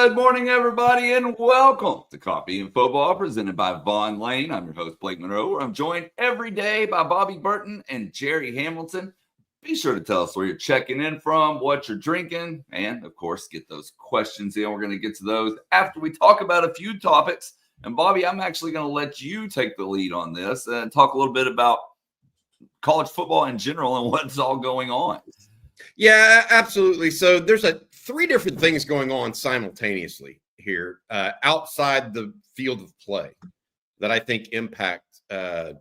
Good morning, everybody, and welcome to Coffee and Football, presented by Vaughn Lane. I'm your host, Blake Monroe, where I'm joined every day by Bobby Burton and Jerry Hamilton. Be sure to tell us where you're checking in from, what you're drinking, and, of course, get those questions in. We're going to get to those after we talk about a few topics. And, Bobby, I'm actually going to let you take the lead on this and talk a little bit about college football in general and what's all going on. Yeah, absolutely. So there's three different things going on simultaneously here outside the field of play that I think impact the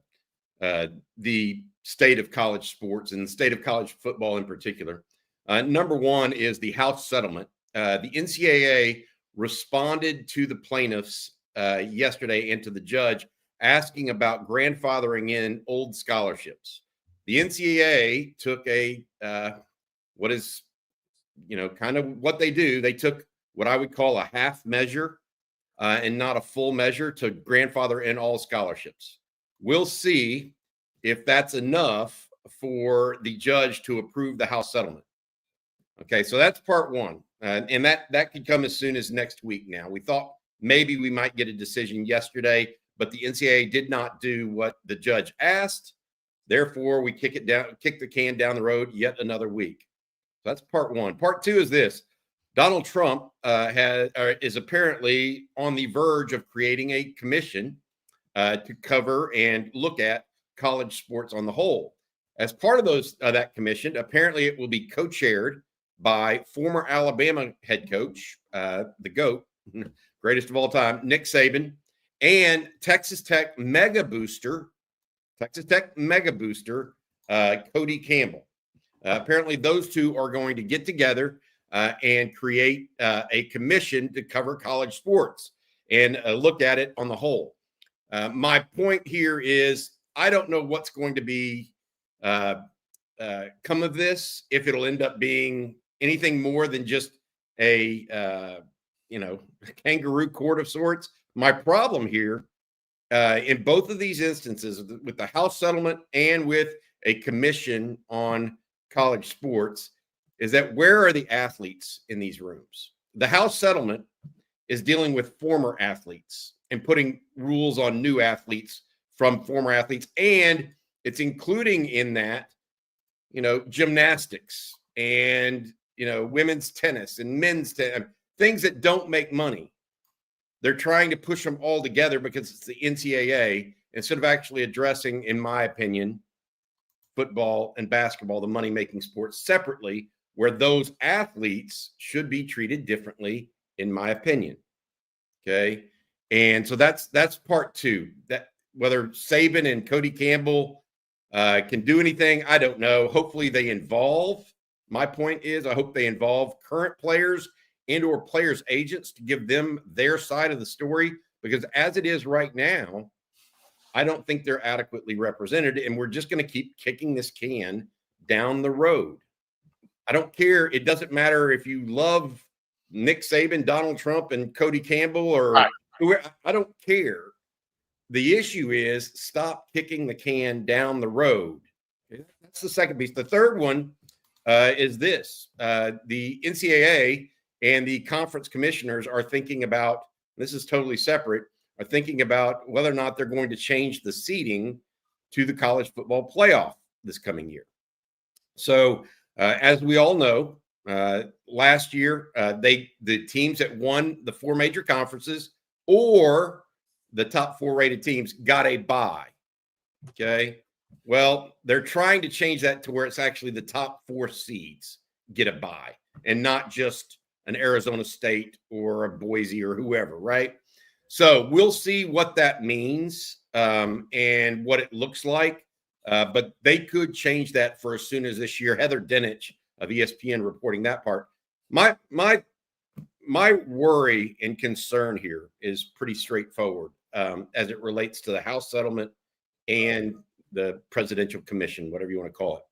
state of college sports and the state of college football in particular. Number one is the House settlement. The NCAA responded to the plaintiffs yesterday and to the judge asking about grandfathering in old scholarships. The NCAA took what is, kind of what they do. They took what I would call a half measure and not a full measure to grandfather in all scholarships. We'll see if that's enough for the judge to approve the House settlement. Okay, so that's part one. And that could come as soon as next week now. We thought maybe we might get a decision yesterday, but the NCAA did not do what the judge asked. Therefore, we kick the can down the road yet another week. So that's part one. Part two is this. Donald Trump is apparently on the verge of creating a commission to cover and look at college sports on the whole. As part of that commission, apparently it will be co-chaired by former Alabama head coach, the GOAT, greatest of all time, Nick Saban, and Texas Tech mega booster, Cody Campbell. Apparently, those two are going to get together and create a commission to cover college sports and look at it on the whole. My point here is I don't know what's going to be come of this, if it'll end up being anything more than just a kangaroo court of sorts. My problem here in both of these instances, with the House settlement and with a commission on college sports, is that where are the athletes in these rooms? The House settlement is dealing with former athletes and putting rules on new athletes from former athletes. And it's including in that, gymnastics and, women's tennis and men's tennis, things that don't make money. They're trying to push them all together because it's the NCAA instead of actually addressing, in my opinion, football and basketball, the money-making sports, separately, where those athletes should be treated differently, in my opinion. Okay. And so that's part two. That whether Saban and Cody Campbell can do anything, I don't know. Hopefully they involve. My point is, I hope they involve current players and or players' agents to give them their side of the story, because as it is right now, I don't think they're adequately represented, and we're just going to keep kicking this can down the road. I don't care. It doesn't matter if you love Nick Saban, Donald Trump, and Cody Campbell, or whoever. I don't care. The issue is stop kicking the can down the road. That's the second piece. The third one is this. The NCAA and the conference commissioners are thinking about, this is totally separate, are thinking about whether or not they're going to change the seeding to the college football playoff this coming year. So as we all know, last year, the teams that won the four major conferences or the top four rated teams got a bye. Okay. Well, they're trying to change that to where it's actually the top four seeds get a bye and not just an Arizona State or a Boise or whoever, right? So we'll see what that means and what it looks like. But they could change that for as soon as this year. Heather Dinich of ESPN reporting that part. My worry and concern here is pretty straightforward as it relates to the House settlement and the presidential commission, whatever you want to call it.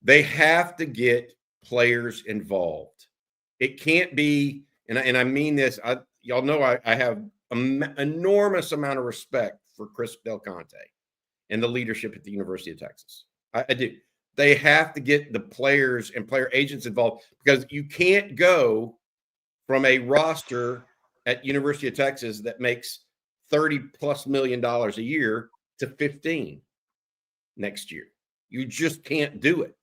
They have to get players involved. It can't be, and I mean this, y'all know I have an enormous amount of respect for Chris Del Conte and the leadership at the University of Texas. I do. They have to get the players and player agents involved, because you can't go from a roster at University of Texas that makes $30+ million a year to 15 next year. You just can't do it.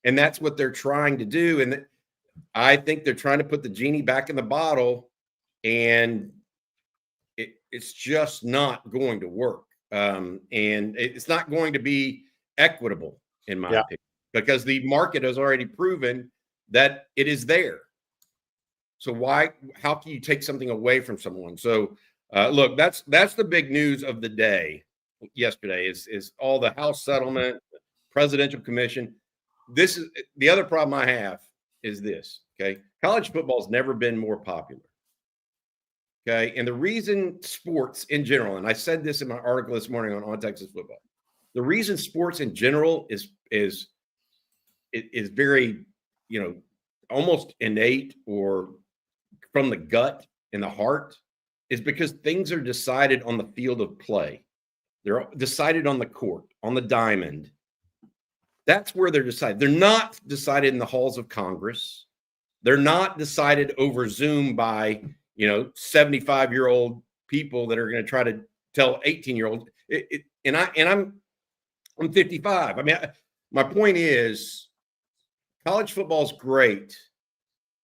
And that's what they're trying to do. And I think they're trying to put the genie back in the bottle, and it's just not going to work. And it's not going to be equitable, in my opinion, because the market has already proven that it is there. So how can you take something away from someone? So look, that's the big news of the day yesterday is all the House settlement, presidential commission. This is the other problem I have is this. Okay. College football has never been more popular. Okay. And the reason sports in general, and I said this in my article this morning on Texas football, the reason sports in general is very, almost innate or from the gut and the heart is because things are decided on the field of play. They're decided on the court, on the diamond. That's where they're decided. They're not decided in the halls of Congress. They're not decided over Zoom by, 75-year-old people that are going to try to tell 18-year-olds. And I'm 55. I mean, my point is college football is great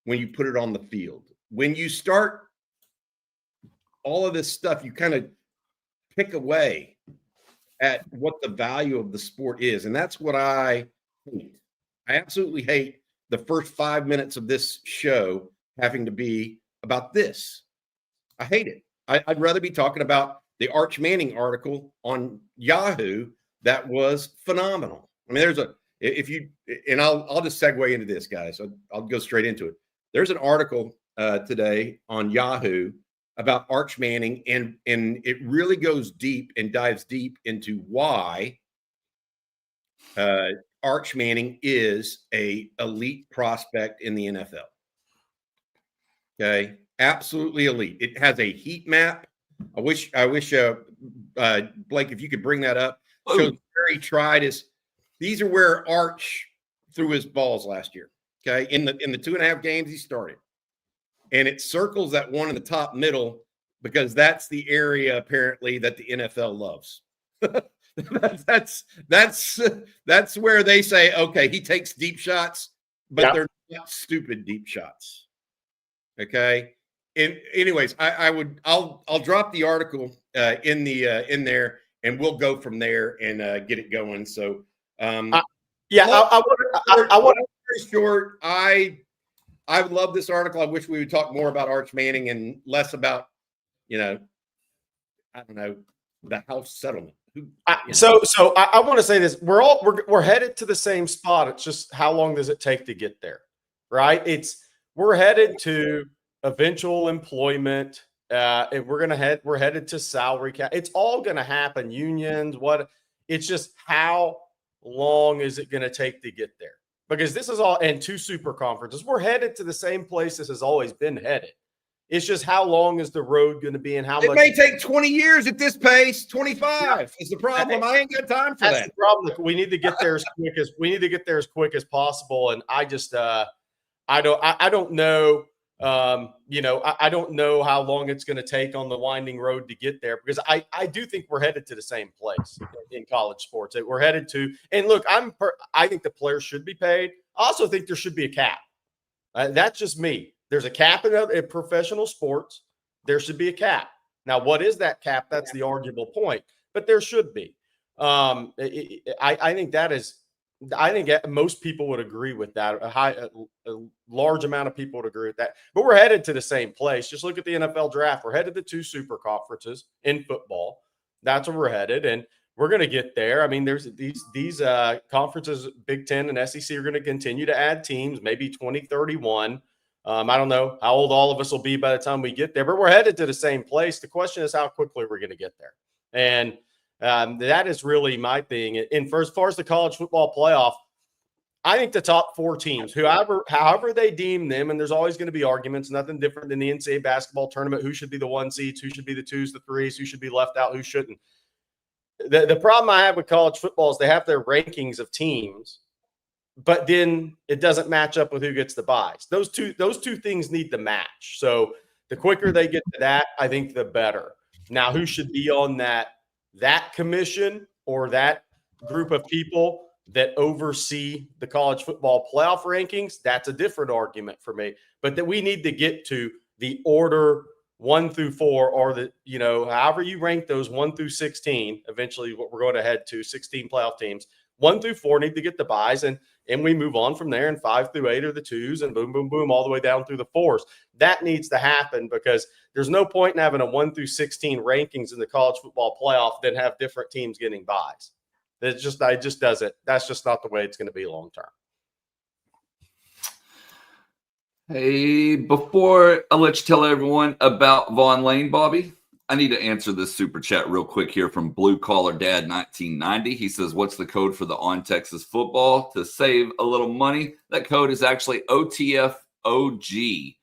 when you put it on the field. When you start all of this stuff, you kind of pick away at what the value of the sport is. And that's what I hate. I absolutely hate the first 5 minutes of this show having to be about this. I hate it. I'd rather be talking about the Arch Manning article on Yahoo that was phenomenal. I mean, I'll just segue into this, guys. I'll go straight into it. There's an article today on Yahoo about Arch Manning, and it really goes deep and dives deep into why Arch Manning is a elite prospect in the NFL. Okay, absolutely elite. It has a heat map. I wish Blake, if you could bring that up. Shows where he tried his. These are where Arch threw his balls last year. Okay, in the 2.5 games he started, and it circles that one in the top middle because that's the area apparently that the NFL loves. that's where they say, okay, he takes deep shots, but they're not stupid deep shots. Okay. And anyways, I'll drop the article in there, and we'll go from there and get it going. So I want to short. I love this article. I wish we would talk more about Arch Manning and less about, I don't know, the House settlement. So I want to say this: we're headed to the same spot. It's just how long does it take to get there, right? We're headed to eventual employment. We're headed to salary cap. It's all going to happen. Unions, it's just how long is it going to take to get there? Because this is all, and 2 super conferences. We're headed to the same place this has always been headed. It's just how long is the road going to be, and how much. It may take 20 years at this pace. 25 is the problem. I ain't got time for that. That's the problem. We need to get there as quick as possible. And I just I don't know. I don't know how long it's going to take on the winding road to get there, because I do think we're headed to the same place in college sports. We're headed to, and look, I think the players should be paid. I also think there should be a cap. That's just me. There's a cap in professional sports. There should be a cap. Now, what is that cap? That's the arguable point, but there should be. I think that is. I think most people would agree with that. A large amount of people would agree with that. But we're headed to the same place. Just look at the NFL draft. We're headed to 2 super conferences in football. That's where we're headed, and we're going to get there. I mean, there's these conferences, Big Ten and SEC, are going to continue to add teams, maybe 2031. I don't know how old all of us will be by the time we get there, but we're headed to the same place. The question is how quickly we're going to get there. And that is really my thing. And as far as the college football playoff, I think the top 4 teams, however they deem them, and there's always going to be arguments, nothing different than the NCAA basketball tournament, who should be the 1 seeds, who should be the 2s, the 3s, who should be left out, who shouldn't. The problem I have with college football is they have their rankings of teams, but then it doesn't match up with who gets the buys. Those two things need to match. So the quicker they get to that, I think the better. Now, who should be on that commission or that group of people that oversee the college football playoff rankings? That's a different argument for me. But that we need to get to the order 1 through 4, or however you rank those 1 through 16. Eventually, what we're going to head to 16 playoff teams. 1 through 4 need to get the buys, and we move on from there. And 5 through 8 are the 2s, and boom, boom, boom, all the way down through the 4s. That needs to happen, because there's no point in having a 1 through 16 rankings in the college football playoff then have different teams getting buys. It just doesn't. That's just not the way it's going to be long term. Hey, before I let you tell everyone about Vaughn Lane, Bobby, I need to answer this super chat real quick here from Blue Collar Dad 1990. He says, what's the code for the On Texas Football to save a little money? That code is actually OTFOG, the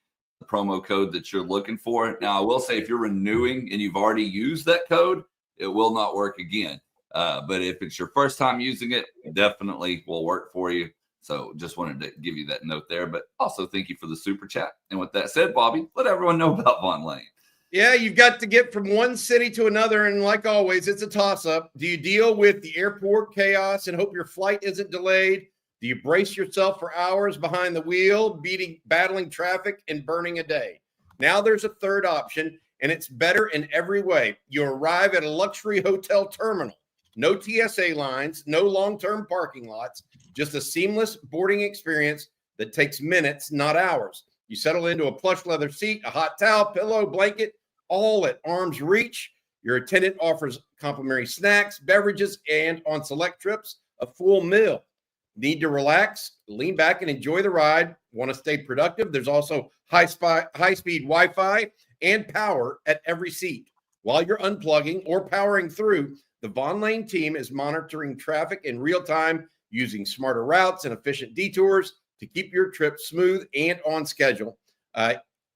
promo code that you're looking for. Now, I will say, if you're renewing and you've already used that code, it will not work again. But if it's your first time using it, it definitely will work for you. So just wanted to give you that note there. But also thank you for the super chat. And with that said, Bobby, let everyone know about Vaughn Lane. Yeah, you've got to get from one city to another. And like always, it's a toss-up. Do you deal with the airport chaos and hope your flight isn't delayed? Do you brace yourself for hours behind the wheel, battling traffic and burning a day? Now there's a third option, and it's better in every way. You arrive at a luxury hotel terminal. No TSA lines, no long-term parking lots, just a seamless boarding experience that takes minutes, not hours. You settle into a plush leather seat, a hot towel, pillow, blanket, all at arm's reach. Your attendant offers complimentary snacks, beverages, and on select trips, a full meal. Need to relax, lean back, and enjoy the ride. Want to stay productive? There's also high-speed Wi-Fi and power at every seat. While you're unplugging or powering through, the Vaughn Lane team is monitoring traffic in real time, using smarter routes and efficient detours to keep your trip smooth and on schedule.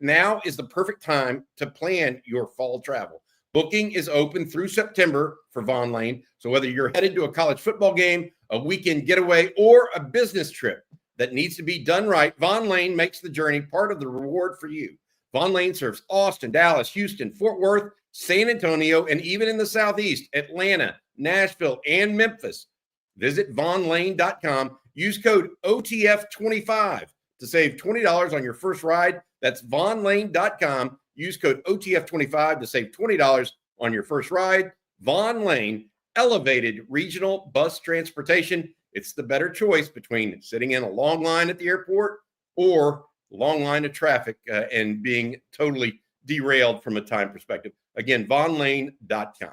Now is the perfect time to plan your fall travel. Booking is open through September for Vaughn Lane. So whether you're headed to a college football game, a weekend getaway, or a business trip that needs to be done right, Vaughn Lane makes the journey part of the reward for you. Vaughn Lane serves Austin, Dallas, Houston, Fort Worth, San Antonio, and even in the Southeast, Atlanta, Nashville, and Memphis. Visit VaughnLane.com. Use code OTF25 to save $20 on your first ride. That's VaughnLane.com. Use code OTF25 to save $20 on your first ride. Vaughn Lane, elevated regional bus transportation. It's the better choice between sitting in a long line at the airport or long line of traffic and being totally derailed from a time perspective. Again, VaughnLane.com.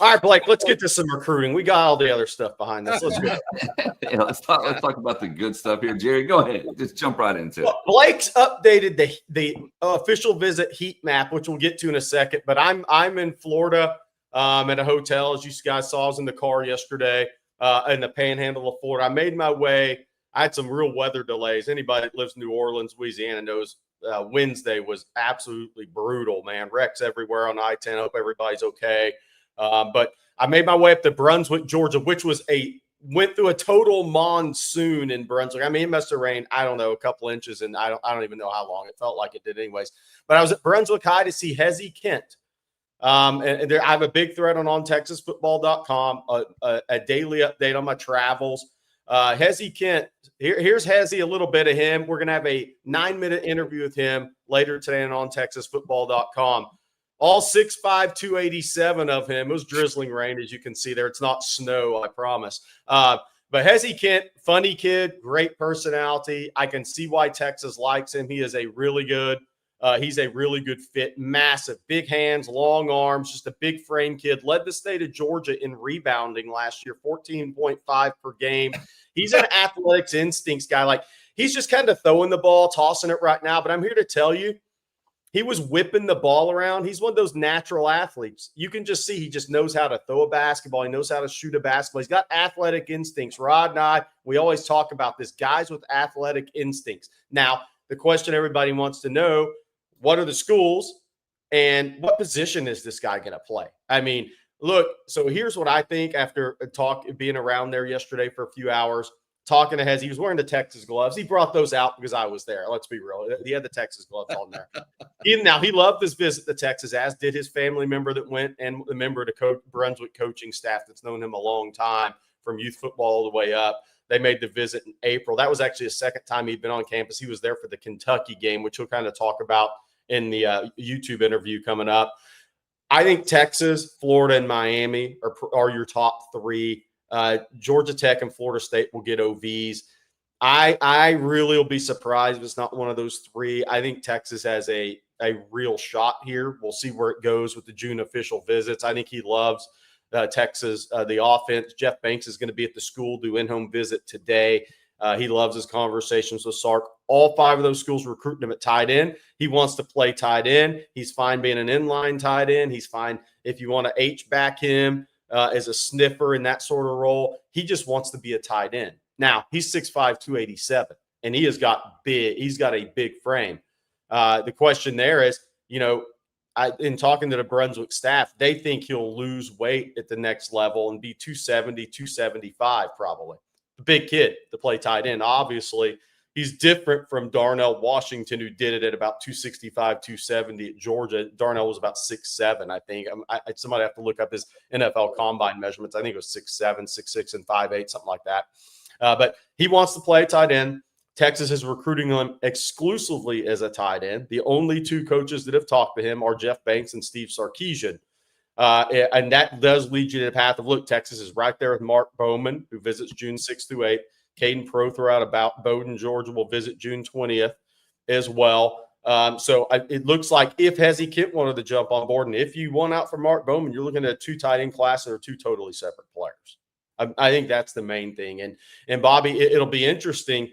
All right, Blake, let's get to some recruiting. We got all the other stuff behind this. Let's go. Yeah, let's talk about the good stuff here. Jerry, go ahead. Just jump right into it. Well, Blake's updated the official visit heat map, which we'll get to in a second. But I'm in Florida at a hotel, as you guys saw. I was in the car yesterday in the panhandle of Florida. I made my way. I had some real weather delays. Anybody that lives in New Orleans, Louisiana knows Wednesday was absolutely brutal, man. Wrecks everywhere on I-10. Hope everybody's okay. But I made my way up to Brunswick, Georgia, which went through a total monsoon in Brunswick. I mean, it must have rained, I don't know, a couple inches, and I don't even know how long. It felt like it did anyways. But I was at Brunswick High to see Hezzy Kent. And I have a big thread on TexasFootball.com, a daily update on my travels. Hezzy Kent, here's Hezzy, a little bit of him. We're going to have a 9-minute interview with him later today on TexasFootball.com. All 6'5", 287 of him. It was drizzling rain, as you can see there. It's not snow, I promise. But Hezzy Kent, funny kid, great personality. I can see why Texas likes him. He is a really good he's a really good fit. Massive, big hands, long arms, just a big frame kid. Led the state of Georgia in rebounding last year, 14.5 per game. He's an athletics instincts guy. Like, he's just kind of throwing the ball, tossing it right now. But I'm here to tell you, he was whipping the ball around. He's one of those natural athletes. You can just see he just knows how to throw a basketball. He knows how to shoot a basketball. He's got athletic instincts. Rod and I, we always talk about this, guys with athletic instincts. Now, the question everybody wants to know, what are the schools and what position is this guy going to play? I mean, look, so here's what I think after being around there yesterday for a few hours. talking to Hez. He was wearing the Texas gloves. He brought those out because I was there. Let's be real. He had the Texas gloves on there. He loved this visit to Texas, as did his family member that went and the member of the Brunswick coaching staff that's known him a long time from youth football all the way up. They made the visit in April. That was actually his second time he'd been on campus. He was there for the Kentucky game, which he'll kind of talk about in the YouTube interview coming up. I think Texas, Florida, and Miami are your top three. Georgia Tech and Florida State will get OVs. I really will be surprised if it's not one of those three. I think Texas has a real shot here. We'll see where it goes with the June official visits. I think he loves Texas, the offense. Jeff Banks is going to be at the school, do in-home visit today. He loves his conversations with Sark. All five of those schools recruiting him at tight end. He wants to play tight end. He's fine being an inline tight end. He's fine if you want to H-back him as a sniffer in that sort of role. He just wants to be a tight end. Now, he's 6'5", 287, and he's got a big frame. The question there is, in talking to the Brunswick staff, they think he'll lose weight at the next level and be 270, 275 probably. The big kid to play tight end. Obviously, he's different from Darnell Washington, who did it at about 265, 270 at Georgia. Darnell was about 6'7", I think. Somebody have to look up his NFL combine measurements. I think it was 6'7", 6'6", and 5'8", something like that. But he wants to play tight end. Texas is recruiting him exclusively as a tight end. The only two coaches that have talked to him are Jeff Banks and Steve Sarkisian. And that does lead you to the path of, look, Texas is right there with Mark Bowman, who visits June 6th through 8th. Caden Prothro out about Bowdoin, Georgia, will visit June 20th as well. So it looks like if Hezzy Kent wanted to jump on board, and if you want out for Mark Bowman, you're looking at two tight end classes or two totally separate players. I think that's the main thing. And Bobby, it'll be interesting.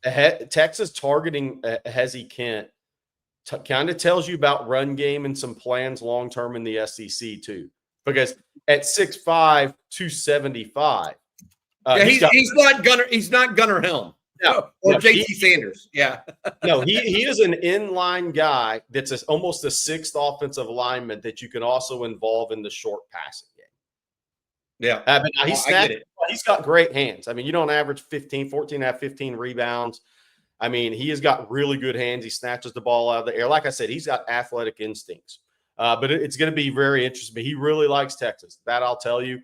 Texas targeting Hezzy Kent kind of tells you about run game and some plans long-term in the SEC too, because at 6'5", 275, he's not Gunnar Helm. Or JT Sanders. Yeah. No, he is an inline guy that's almost a sixth offensive lineman that you can also involve in the short passing game. Yeah. But now he's got great hands. I mean, you don't average 15 rebounds. I mean, he has got really good hands. He snatches the ball out of the air. Like I said, he's got athletic instincts. But it's going to be very interesting. But he really likes Texas. That I'll tell you.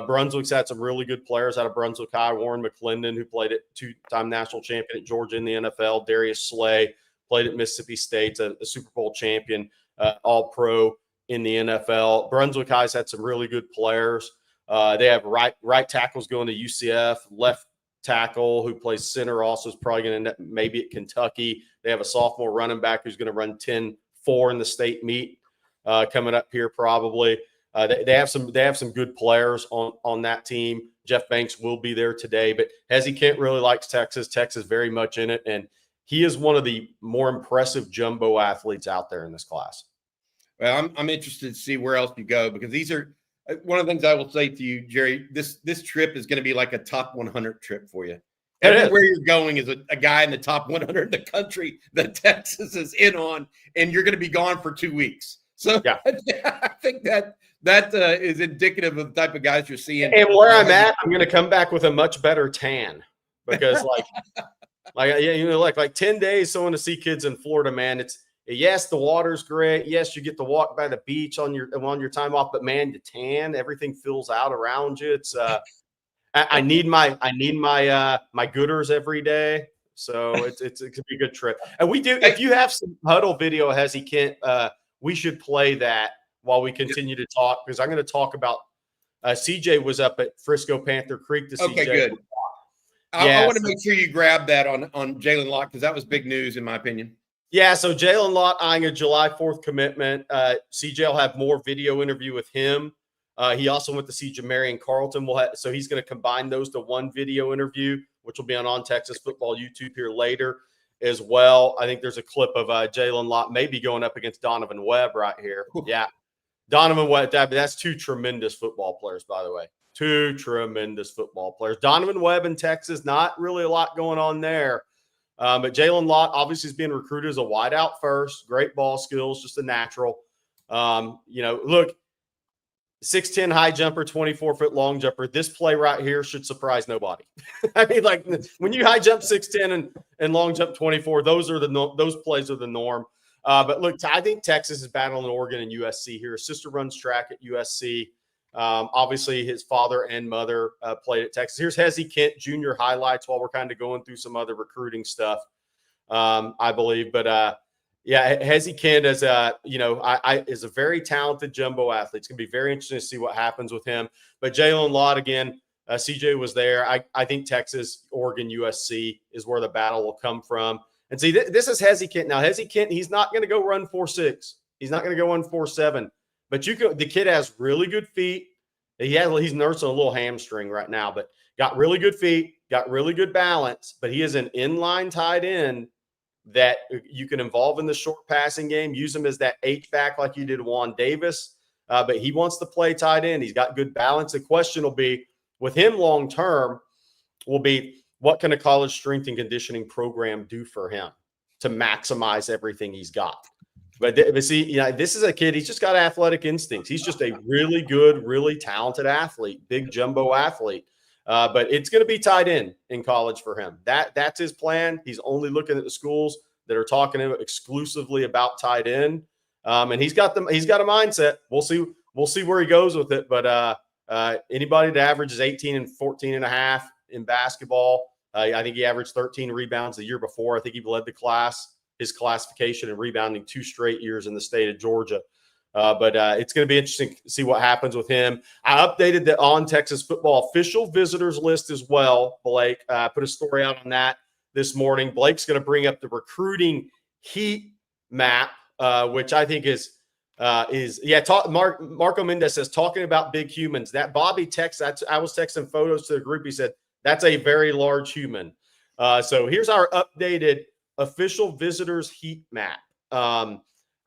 Brunswick's had some really good players out of Brunswick High. Warren McClendon, who played at two-time national champion at Georgia in the NFL. Darius Slay played at Mississippi State, a Super Bowl champion, all-pro in the NFL. Brunswick High's had some really good players. They have right tackles going to UCF, left tackle who plays center also is probably going to end up maybe at Kentucky. They have a sophomore running back who's going to run 10-4 in the state meet coming up here probably. They have some good players on that team. Jeff Banks will be there today, but Hezzy Kent really likes Texas. Texas very much in it, and he is one of the more impressive jumbo athletes out there in this class. Well, I'm interested to see where else you go, because these are one of the things I will say to you, Jerry. This trip is going to be like a top 100 trip for you. Everywhere you're going is a guy in the top 100 in the country that Texas is in on, and you're going to be gone for 2 weeks. So yeah. I think that is indicative of the type of guys you're seeing. And where I'm at, I'm going to come back with a much better tan, because like 10 days going to see kids in Florida, man. It's yes, the water's great. Yes, you get to walk by the beach on your time off, but man, the tan, everything fills out around you. It's I need my gooders every day. So it could be a good trip. And we do, if you have some huddle video, Hezzy Kent, we should play that while we continue to talk, because I'm going to talk about CJ was up at Frisco Panther Creek to see. Okay, good. I want to make sure you grab that on Jalen Lott, because that was big news in my opinion. Yeah, so Jalen Lott eyeing a July 4th commitment. CJ will have more video interview with him. He also went to see Jamarian Carlton. So he's going to combine those to one video interview, which will be on Texas Football YouTube here later as well. I think there's a clip of Jalen Lott maybe going up against Donovan Webb right here. Yeah, Donovan Webb. That's two tremendous football players, by the way. Two tremendous football players. Donovan Webb in Texas, not really a lot going on there. But Jalen Lott obviously is being recruited as a wideout first. Great ball skills, just a natural. Look, 6'10" high jumper, 24-foot long jumper. This play right here should surprise nobody. I mean, like when you high jump 6'10" and long jump 24, those plays are the norm. But look, I think Texas is battling Oregon and USC here. His sister runs track at USC. Obviously, his father and mother played at Texas. Here's Hezzy Kent Jr. highlights while we're kind of going through some other recruiting stuff, I believe. But yeah, Hezzy Kent is is a very talented jumbo athlete. It's going to be very interesting to see what happens with him. But Jalen Lott again, CJ was there. I think Texas, Oregon, USC is where the battle will come from. And see, this is Hezzy Kent. Now, Hezzy Kent, he's not going to go run 4.6. He's not going to go run 4.7. But the kid has really good feet. He's nursing a little hamstring right now, but got really good feet, got really good balance. But he is an inline tight end that you can involve in the short passing game. Use him as that H-back like you did Juan Davis. But he wants to play tight end. He's got good balance. The question will be, with him long term, will be what can a college strength and conditioning program do for him to maximize everything he's got? But see, this is a kid. He's just got athletic instincts. He's just a really good, really talented athlete, big jumbo athlete. But it's going to be tight end in college for him. That's his plan. He's only looking at the schools that are talking exclusively about tight end. And he's got a mindset. We'll see where he goes with it. But anybody that averages 18 and 14 and a half in basketball, I think he averaged 13 rebounds the year before. I think he led his classification and rebounding 2 straight years in the state of Georgia. But it's going to be interesting to see what happens with him. I updated the On Texas Football official visitors list as well, Blake. Put a story out on that this morning. Blake's going to bring up the recruiting heat map, which I think Marco Mendez says, talking about big humans. That Bobby text, I was texting photos to the group. He said, that's a very large human. So here's our updated official visitors heat map. I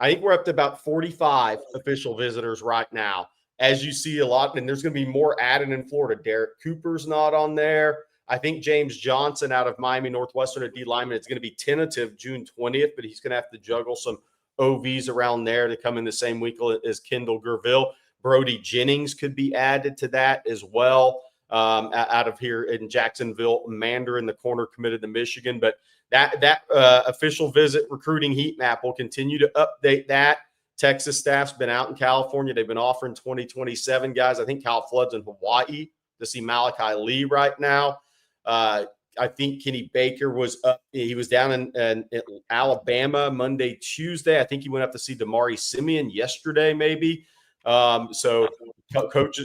think we're up to about 45 official visitors right now. As you see a lot, and there's going to be more added in Florida. Derek Cooper's not on there. I think James Johnson out of Miami Northwestern at D lineman, it's going to be tentative June 20th, but he's going to have to juggle some OVs around there to come in the same week as Kendall Gerville. Brody Jennings could be added to that as well. Out of here in Jacksonville, Mandarin, the corner, committed to Michigan. But that official visit recruiting heat map will continue to update that. Texas staff's been out in California. They've been offering 2027 guys. I think Cal Flood's in Hawaii to see Malachi Lee right now. I think Kenny Baker was up. He was down in Alabama Monday, Tuesday. I think he went up to see Damari Simeon yesterday, maybe. So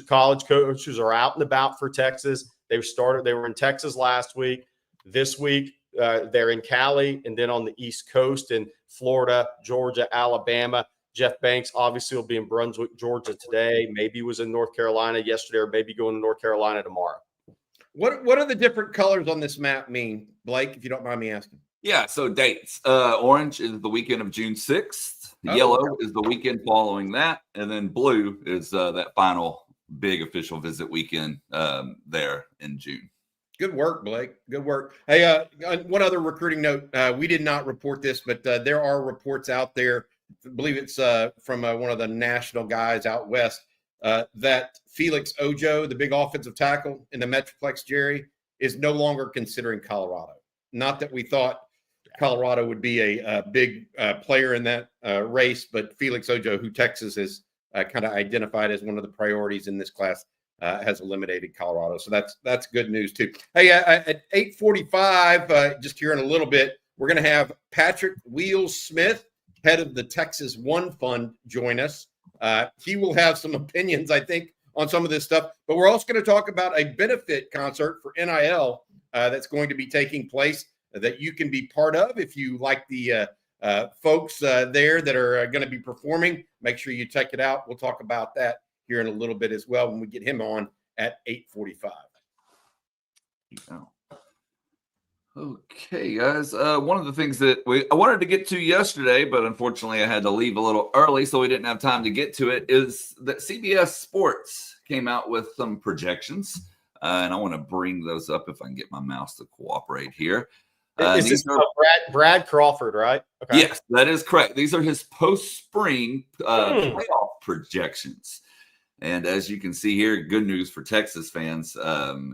college coaches are out and about for Texas. They were in Texas last week. This week, they're in Cali and then on the East Coast in Florida, Georgia, Alabama. Jeff Banks obviously will be in Brunswick, Georgia today. Maybe he was in North Carolina yesterday, or maybe going to North Carolina tomorrow. What do the different colors on this map mean, Blake, if you don't mind me asking? Yeah, so dates. Orange is the weekend of June 6th. Yellow is the weekend following that. And then blue is that final big official visit weekend there in June. Good work, Blake. Good work. Hey, one other recruiting note. We did not report this, but there are reports out there. I believe it's from one of the national guys out west that Felix Ojo, the big offensive tackle in the Metroplex, Jerry, is no longer considering Colorado. Not that we thought Colorado would be a big player in that race, but Felix Ojo, who Texas has kind of identified as one of the priorities in this class, has eliminated Colorado. So that's good news too. Hey, at 8:45, just here in a little bit, we're going to have Patrick Wheels Smith, head of the Texas One Fund, join us. He will have some opinions, I think, on some of this stuff, but we're also going to talk about a benefit concert for NIL that's going to be taking place that you can be part of if you like the folks there that are going to be performing. Make sure you check it out. We'll talk about that here in a little bit as well when we get him on at 8:45. Yeah. Okay, guys. One of the things that I wanted to get to yesterday, but unfortunately I had to leave a little early, so we didn't have time to get to it, is that CBS Sports came out with some projections, and I want to bring those up if I can get my mouse to cooperate here. Is this Brad Crawford, right? Okay. Yes, that is correct. These are his post-spring playoff projections. And as you can see here, good news for Texas fans,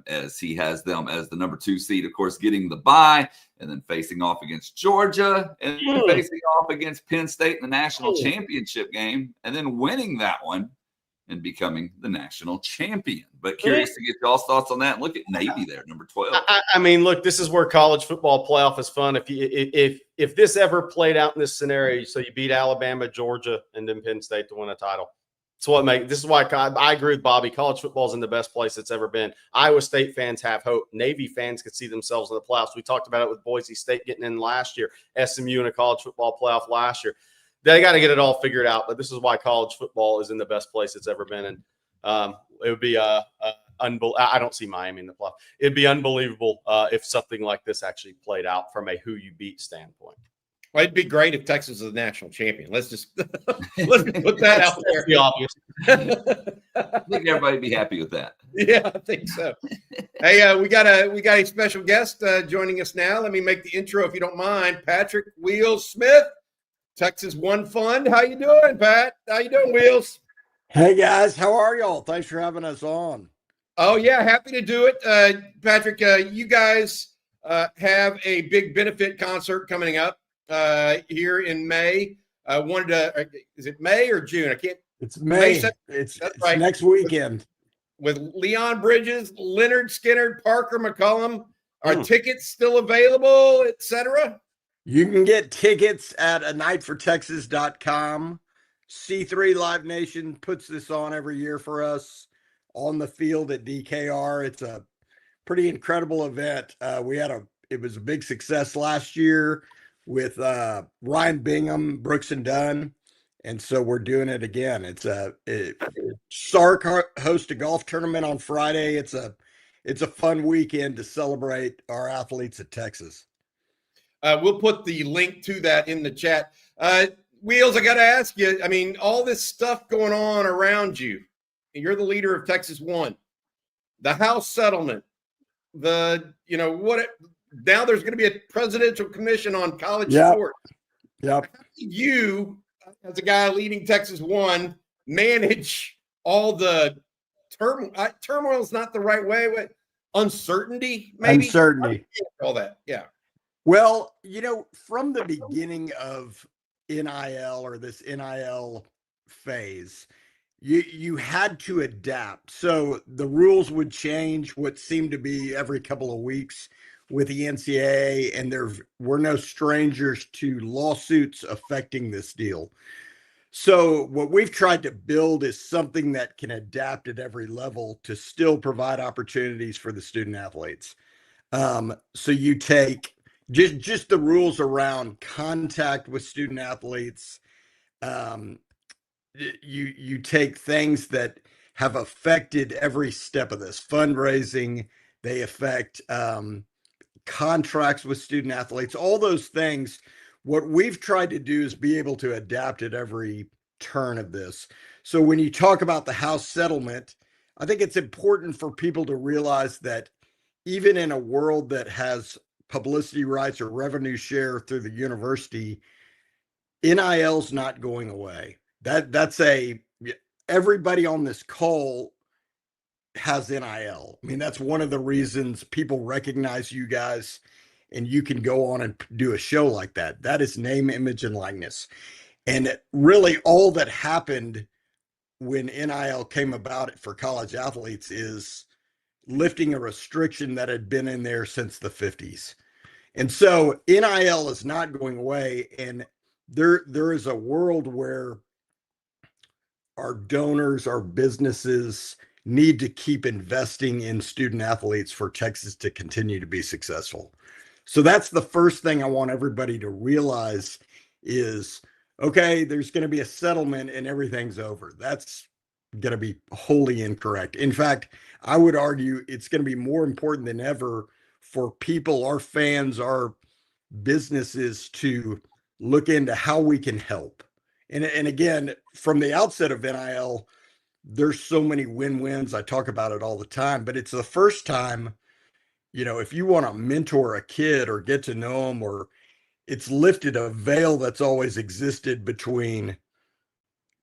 as he has them as the number 2 seed, of course, getting the bye and then facing off against Georgia and then facing off against Penn State in the national championship game and then winning that one and becoming the national champion. But curious to get y'all's thoughts on that. Look at Navy there, number 12. I mean, look, this is where college football playoff is fun. If this ever played out in this scenario, so you beat Alabama, Georgia, and then Penn State to win a title. This is why I agree with Bobby. College football is in the best place it's ever been. Iowa State fans have hope. Navy fans could see themselves in the playoffs. We talked about it with Boise State getting in last year, SMU in a college football playoff last year. They got to get it all figured out, but this is why college football is in the best place it's ever been. And it would be I don't see Miami in the playoff. It'd be unbelievable if something like this actually played out from a who you beat standpoint. Well, it'd be great if Texas is the national champion. Let's just let's put that out there. Be obvious. I think everybody would be happy with that. Yeah, I think so. Hey, we got a special guest joining us now. Let me make the intro if you don't mind. Patrick Wheels Smith, Texas One Fund. How you doing, Pat? How you doing, Wheels? Hey guys, how are y'all? Thanks for having us on. Oh yeah, happy to do it. Patrick, you guys have a big benefit concert coming up here in May. Is it May or June? I can't. It's May. May it's right. Next weekend. With Leon Bridges, Leonard Skinner, Parker McCullum. Are tickets still available, etc.? You can get tickets at anightfortexas.com. C3 Live Nation puts this on every year for us on the field at DKR. It's a pretty incredible event. It was a big success last year with Ryan Bingham, Brooks and Dunn. And so we're doing it again. Sark hosts a golf tournament on Friday. It's a fun weekend to celebrate our athletes at Texas. We'll put the link to that in the chat. Wheels, I got to ask you, I mean, all this stuff going on around you, you're the leader of Texas One, the House settlement, now there's going to be a presidential commission on college sport. Yep. How do you, as a guy leading Texas One, manage all the turmoil is not the right way, but uncertainty, maybe? Uncertainty. All that, yeah. Well, from the beginning of NIL or this NIL phase, you had to adapt. So the rules would change what seemed to be every couple of weeks with the NCAA, and there were no strangers to lawsuits affecting this deal. So what we've tried to build is something that can adapt at every level to still provide opportunities for the student athletes. So you take just the rules around contact with student athletes. You take things that have affected every step of this fundraising. They affect contracts with student athletes, all those things. What we've tried to do is be able to adapt at every turn of this. So when you talk about the House settlement, I think it's important for people to realize that even in a world that has publicity rights or revenue share through the university, NIL's not going away. Everybody on this call has NIL. I mean, that's one of the reasons people recognize you guys and you can go on and do a show like that. That is name, image, and likeness. And really all that happened when NIL came about for college athletes is lifting a restriction that had been in there since the 50s. And so NIL is not going away. And there is a world where our donors, our businesses need to keep investing in student athletes for Texas to continue to be successful. So that's the first thing I want everybody to realize is, okay, there's going to be a settlement and everything's over. That's going to be wholly incorrect. In fact, I would argue it's going to be more important than ever for people, our fans, our businesses to look into how we can help. And again, from the outset of NIL, there's so many win-wins. I talk about it all the time, but it's the first time, if you want to mentor a kid or get to know them, or it's lifted a veil that's always existed between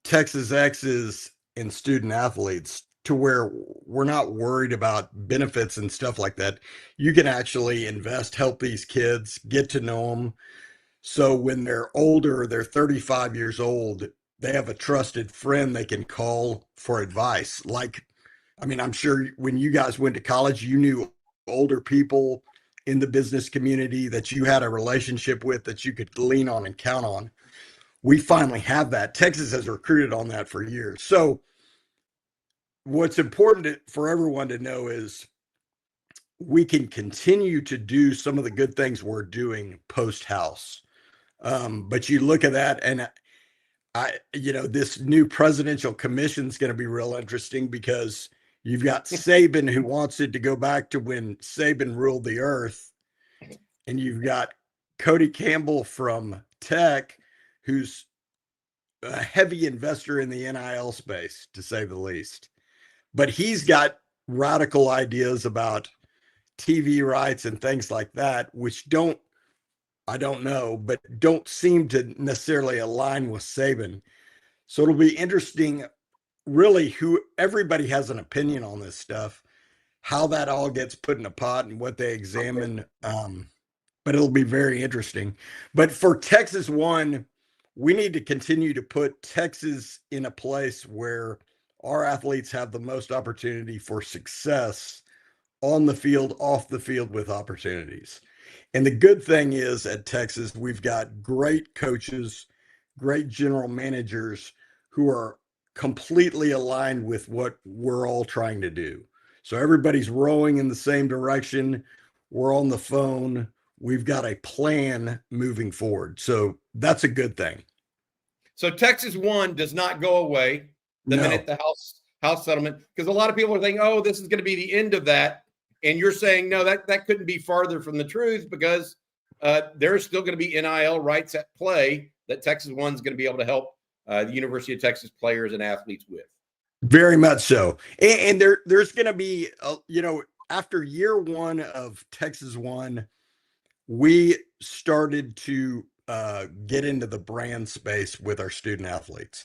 Texas X's and student athletes to where we're not worried about benefits and stuff like that. You can actually invest, help these kids, get to know them. So when they're older, they're 35 years old, they have a trusted friend they can call for advice. Like, I mean, I'm sure when you guys went to college, you knew older people in the business community that you had a relationship with that you could lean on and count on. We finally have that. Texas has recruited on that for years. So what's important for everyone to know is we can continue to do some of the good things we're doing post house. But you look at that, and this new presidential commission is going to be real interesting because you've got Saban, who wants it to go back to when Saban ruled the earth, and you've got Cody Campbell from Tech, who's a heavy investor in the NIL space, to say the least. But he's got radical ideas about TV rights and things like that, which I don't know, but don't seem to necessarily align with Saban. So it'll be interesting, really, who everybody has an opinion on this stuff, how that all gets put in a pot and what they examine. But it'll be very interesting. But for Texas One, we need to continue to put Texas in a place where our athletes have the most opportunity for success on the field, off the field, with opportunities. And the good thing is at Texas, we've got great coaches, great general managers who are completely aligned with what we're all trying to do. So everybody's rowing in the same direction. We're on the phone. We've got a plan moving forward. So that's a good thing. So Texas One does not go away the minute the house settlement, because a lot of people are thinking, oh, this is going to be the end of that. And you're saying, no, that couldn't be farther from the truth, because there's still going to be NIL rights at play that Texas One's going to be able to help the University of Texas players and athletes with. Very much so. And there's going to be, after year one of Texas One, we started to get into the brand space with our student athletes.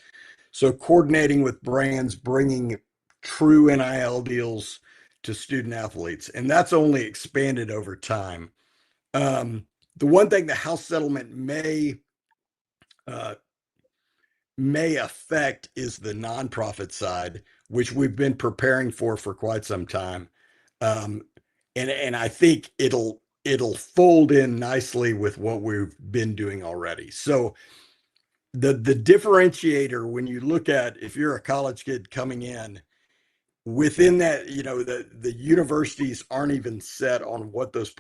So coordinating with brands, bringing true NIL deals to student athletes, and that's only expanded over time. The one thing the House settlement may affect is the nonprofit side, which we've been preparing for quite some time, and I think it'll fold in nicely with what we've been doing already. So the differentiator, when you look at, if you're a college kid coming in, within that, the universities aren't even set on what those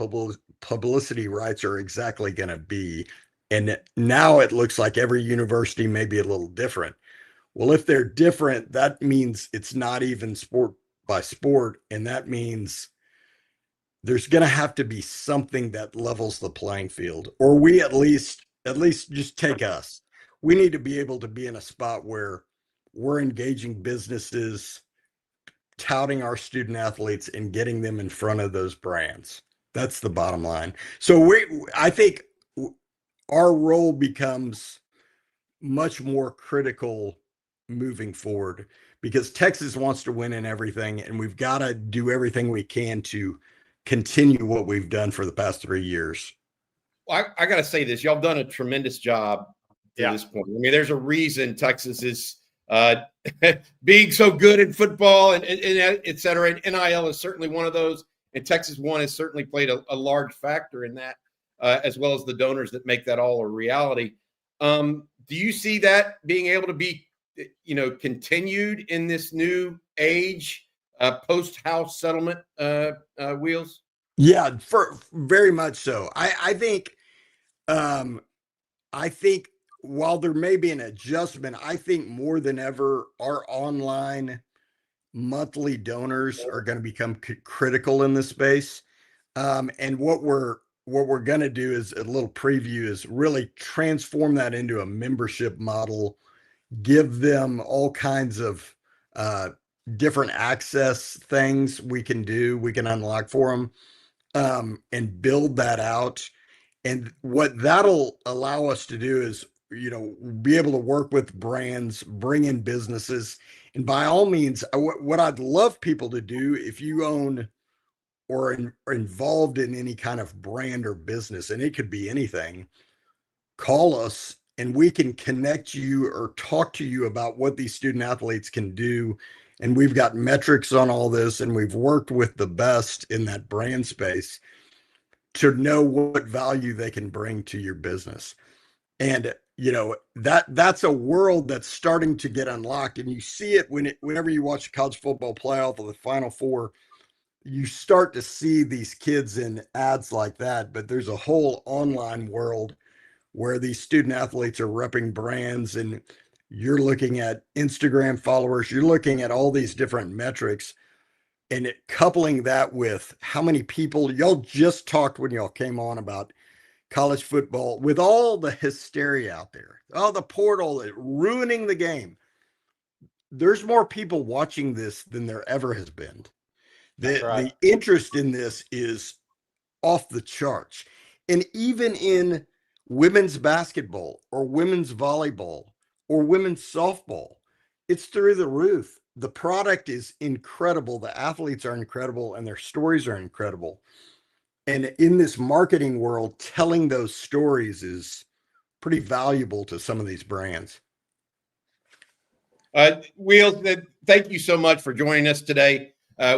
publicity rights are exactly going to be. And now it looks like every university may be a little different. Well, if they're different, that means it's not even sport by sport. And that means there's going to have to be something that levels the playing field, or we at least just take us. We need to be able to be in a spot where we're engaging businesses, touting our student athletes, and getting them in front of those brands. That's the bottom line. So I think our role becomes much more critical moving forward, because Texas wants to win in everything, and we've got to do everything we can to continue what we've done for the past 3 years. Well, I got to say this. Y'all have done a tremendous job to this point. I mean, there's a reason Texas is being so good in football and et cetera. And NIL is certainly one of those. And Texas One has certainly played a large factor in that, as well as the donors that make that all a reality. Do you see that being able to be, continued in this new age, post-house settlement, Wheels? Yeah, for very much so. I think while there may be an adjustment, I think more than ever, our online monthly donors are going to become critical in this space. And what we're going to do, is a little preview, is really transform that into a membership model, give them all kinds of different access things we can unlock for them, and build that out. And what that'll allow us to do is, be able to work with brands, bring in businesses. And by all means, what I'd love people to do, if you own or are involved in any kind of brand or business, and it could be anything, call us and we can connect you or talk to you about what these student athletes can do. And we've got metrics on all this, and we've worked with the best in that brand space to know what value they can bring to your business. And that's a world that's starting to get unlocked, and you see it whenever you watch the college football playoff or the Final Four. You start to see these kids in ads like that, but there's a whole online world where these student athletes are repping brands, and you're looking at Instagram followers, you're looking at all these different metrics, and coupling that with how many people y'all just talked when y'all came on about college football, with all the hysteria out there, the portal ruining the game. There's more people watching this than there ever has been. The interest in this is off the charts. And even in women's basketball or women's volleyball or women's softball, it's through the roof. The product is incredible. The athletes are incredible and their stories are incredible. And in this marketing world, telling those stories is pretty valuable to some of these brands. Wheels, thank you so much for joining us today.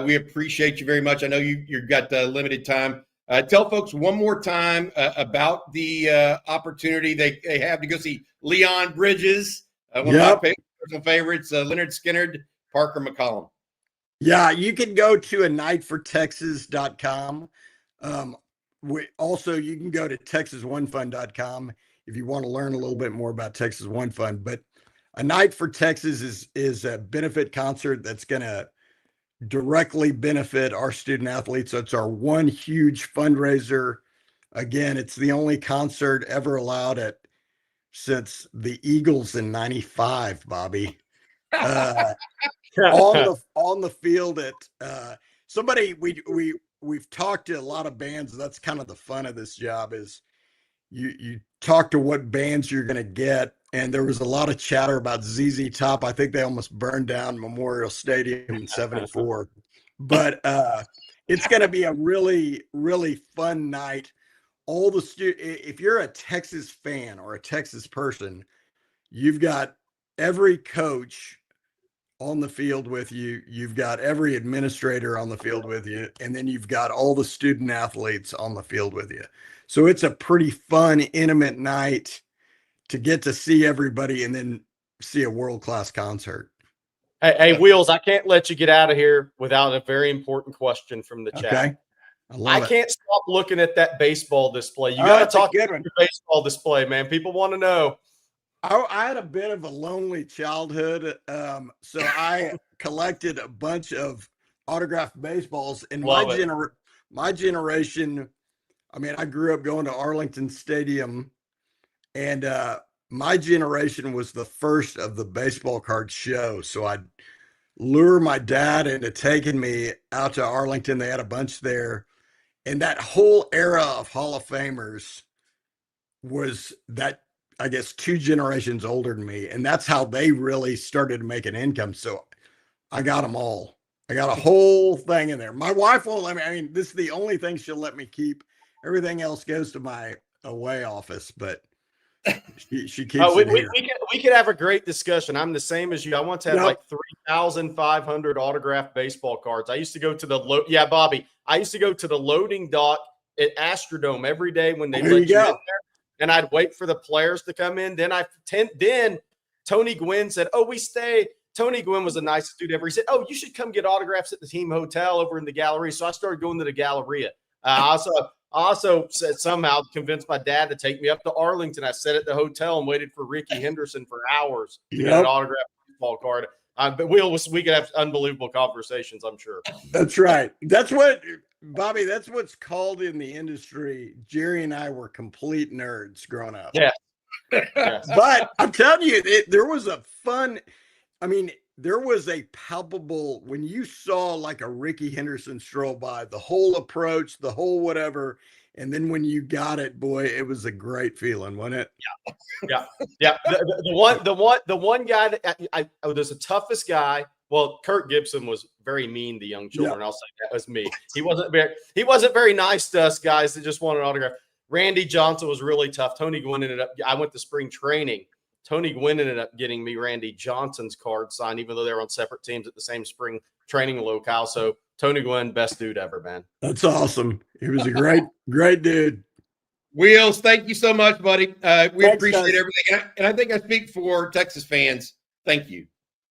We appreciate you very much. I know you've got limited time. Tell folks one more time about the opportunity they have to go see Leon Bridges, one of my personal favorites, Leonard Skinner, Parker McCollum. Yeah, you can go to anightfortexas.com. Also, you can go to texasoneFund.com if you want to learn a little bit more about Texas One Fund. But A Night for Texas is a benefit concert that's going to directly benefit our student athletes. So it's our one huge fundraiser. Again, it's the only concert ever allowed since the Eagles in '95, Bobby. On the field at we've talked to a lot of bands. That's kind of the fun of this job, is you talk to what bands you're going to get. And there was a lot of chatter about ZZ Top. I think they almost burned down Memorial Stadium in '74. But it's going to be a really, really fun night. If you're a Texas fan or a Texas person, you've got every coach on the field with you. You've got every administrator on the field with you. And then you've got all the student athletes on the field with you. So it's a pretty fun, intimate night to get to see everybody and then see a world-class concert. Hey, Wheels, I can't let you get out of here without a very important question from the chat. Okay. I can't stop looking at that baseball display. You got to talk about your baseball display, man. People want to know. I had a bit of a lonely childhood, so I collected a bunch of autographed baseballs. And my generation, I mean, I grew up going to Arlington Stadium, and my generation was the first of the baseball card show. So I'd lure my dad into taking me out to Arlington. They had a bunch there. And that whole era of Hall of Famers was that, I guess, 2 generations older than me. And that's how they really started to make an income. So I got them all. I got a whole thing in there. My wife won't let me. I mean, this is the only thing she'll let me keep. Everything else goes to my away office, but she keeps it here. We could have a great discussion. I'm the same as you. I want to have like 3,500 autographed baseball cards. I used to go to Bobby. I used to go to the loading dock at Astrodome every day when they let you in there, and I'd wait for the players to come in. Then Tony Gwynn said, "Oh, we stay." Tony Gwynn was the nicest dude ever. He said, "Oh, you should come get autographs at the team hotel over in the Galleria." So I started going to the Galleria. I also said somehow convinced my dad to take me up to Arlington. I sat at the hotel and waited for Ricky Henderson for hours to get an autographed baseball card. But we could have unbelievable conversations, I'm sure. That's right. That's what's called in the industry. Jerry and I were complete nerds growing up. Yeah. Yes. But I'm telling you, there was a fun, I mean, there was a palpable, when you saw like a Ricky Henderson stroll by, the whole approach, the whole whatever, and then when you got it, boy, it was a great feeling, wasn't it? Yeah. The one guy that I was the toughest guy. Well, Kirk Gibson was very mean to young children. I'll say that was me. He wasn't very nice to us guys that just wanted an autograph. Randy Johnson was really tough. Tony Gwynn ended up. I went to spring training. Tony Gwynn ended up getting me Randy Johnson's card signed, even though they were on separate teams at the same spring training locale. So Tony Gwynn, best dude ever, man. That's awesome. He was a great dude. Wheels, thank you so much, buddy. We Thanks, appreciate guys. everything. And I think I speak for Texas fans. Thank you.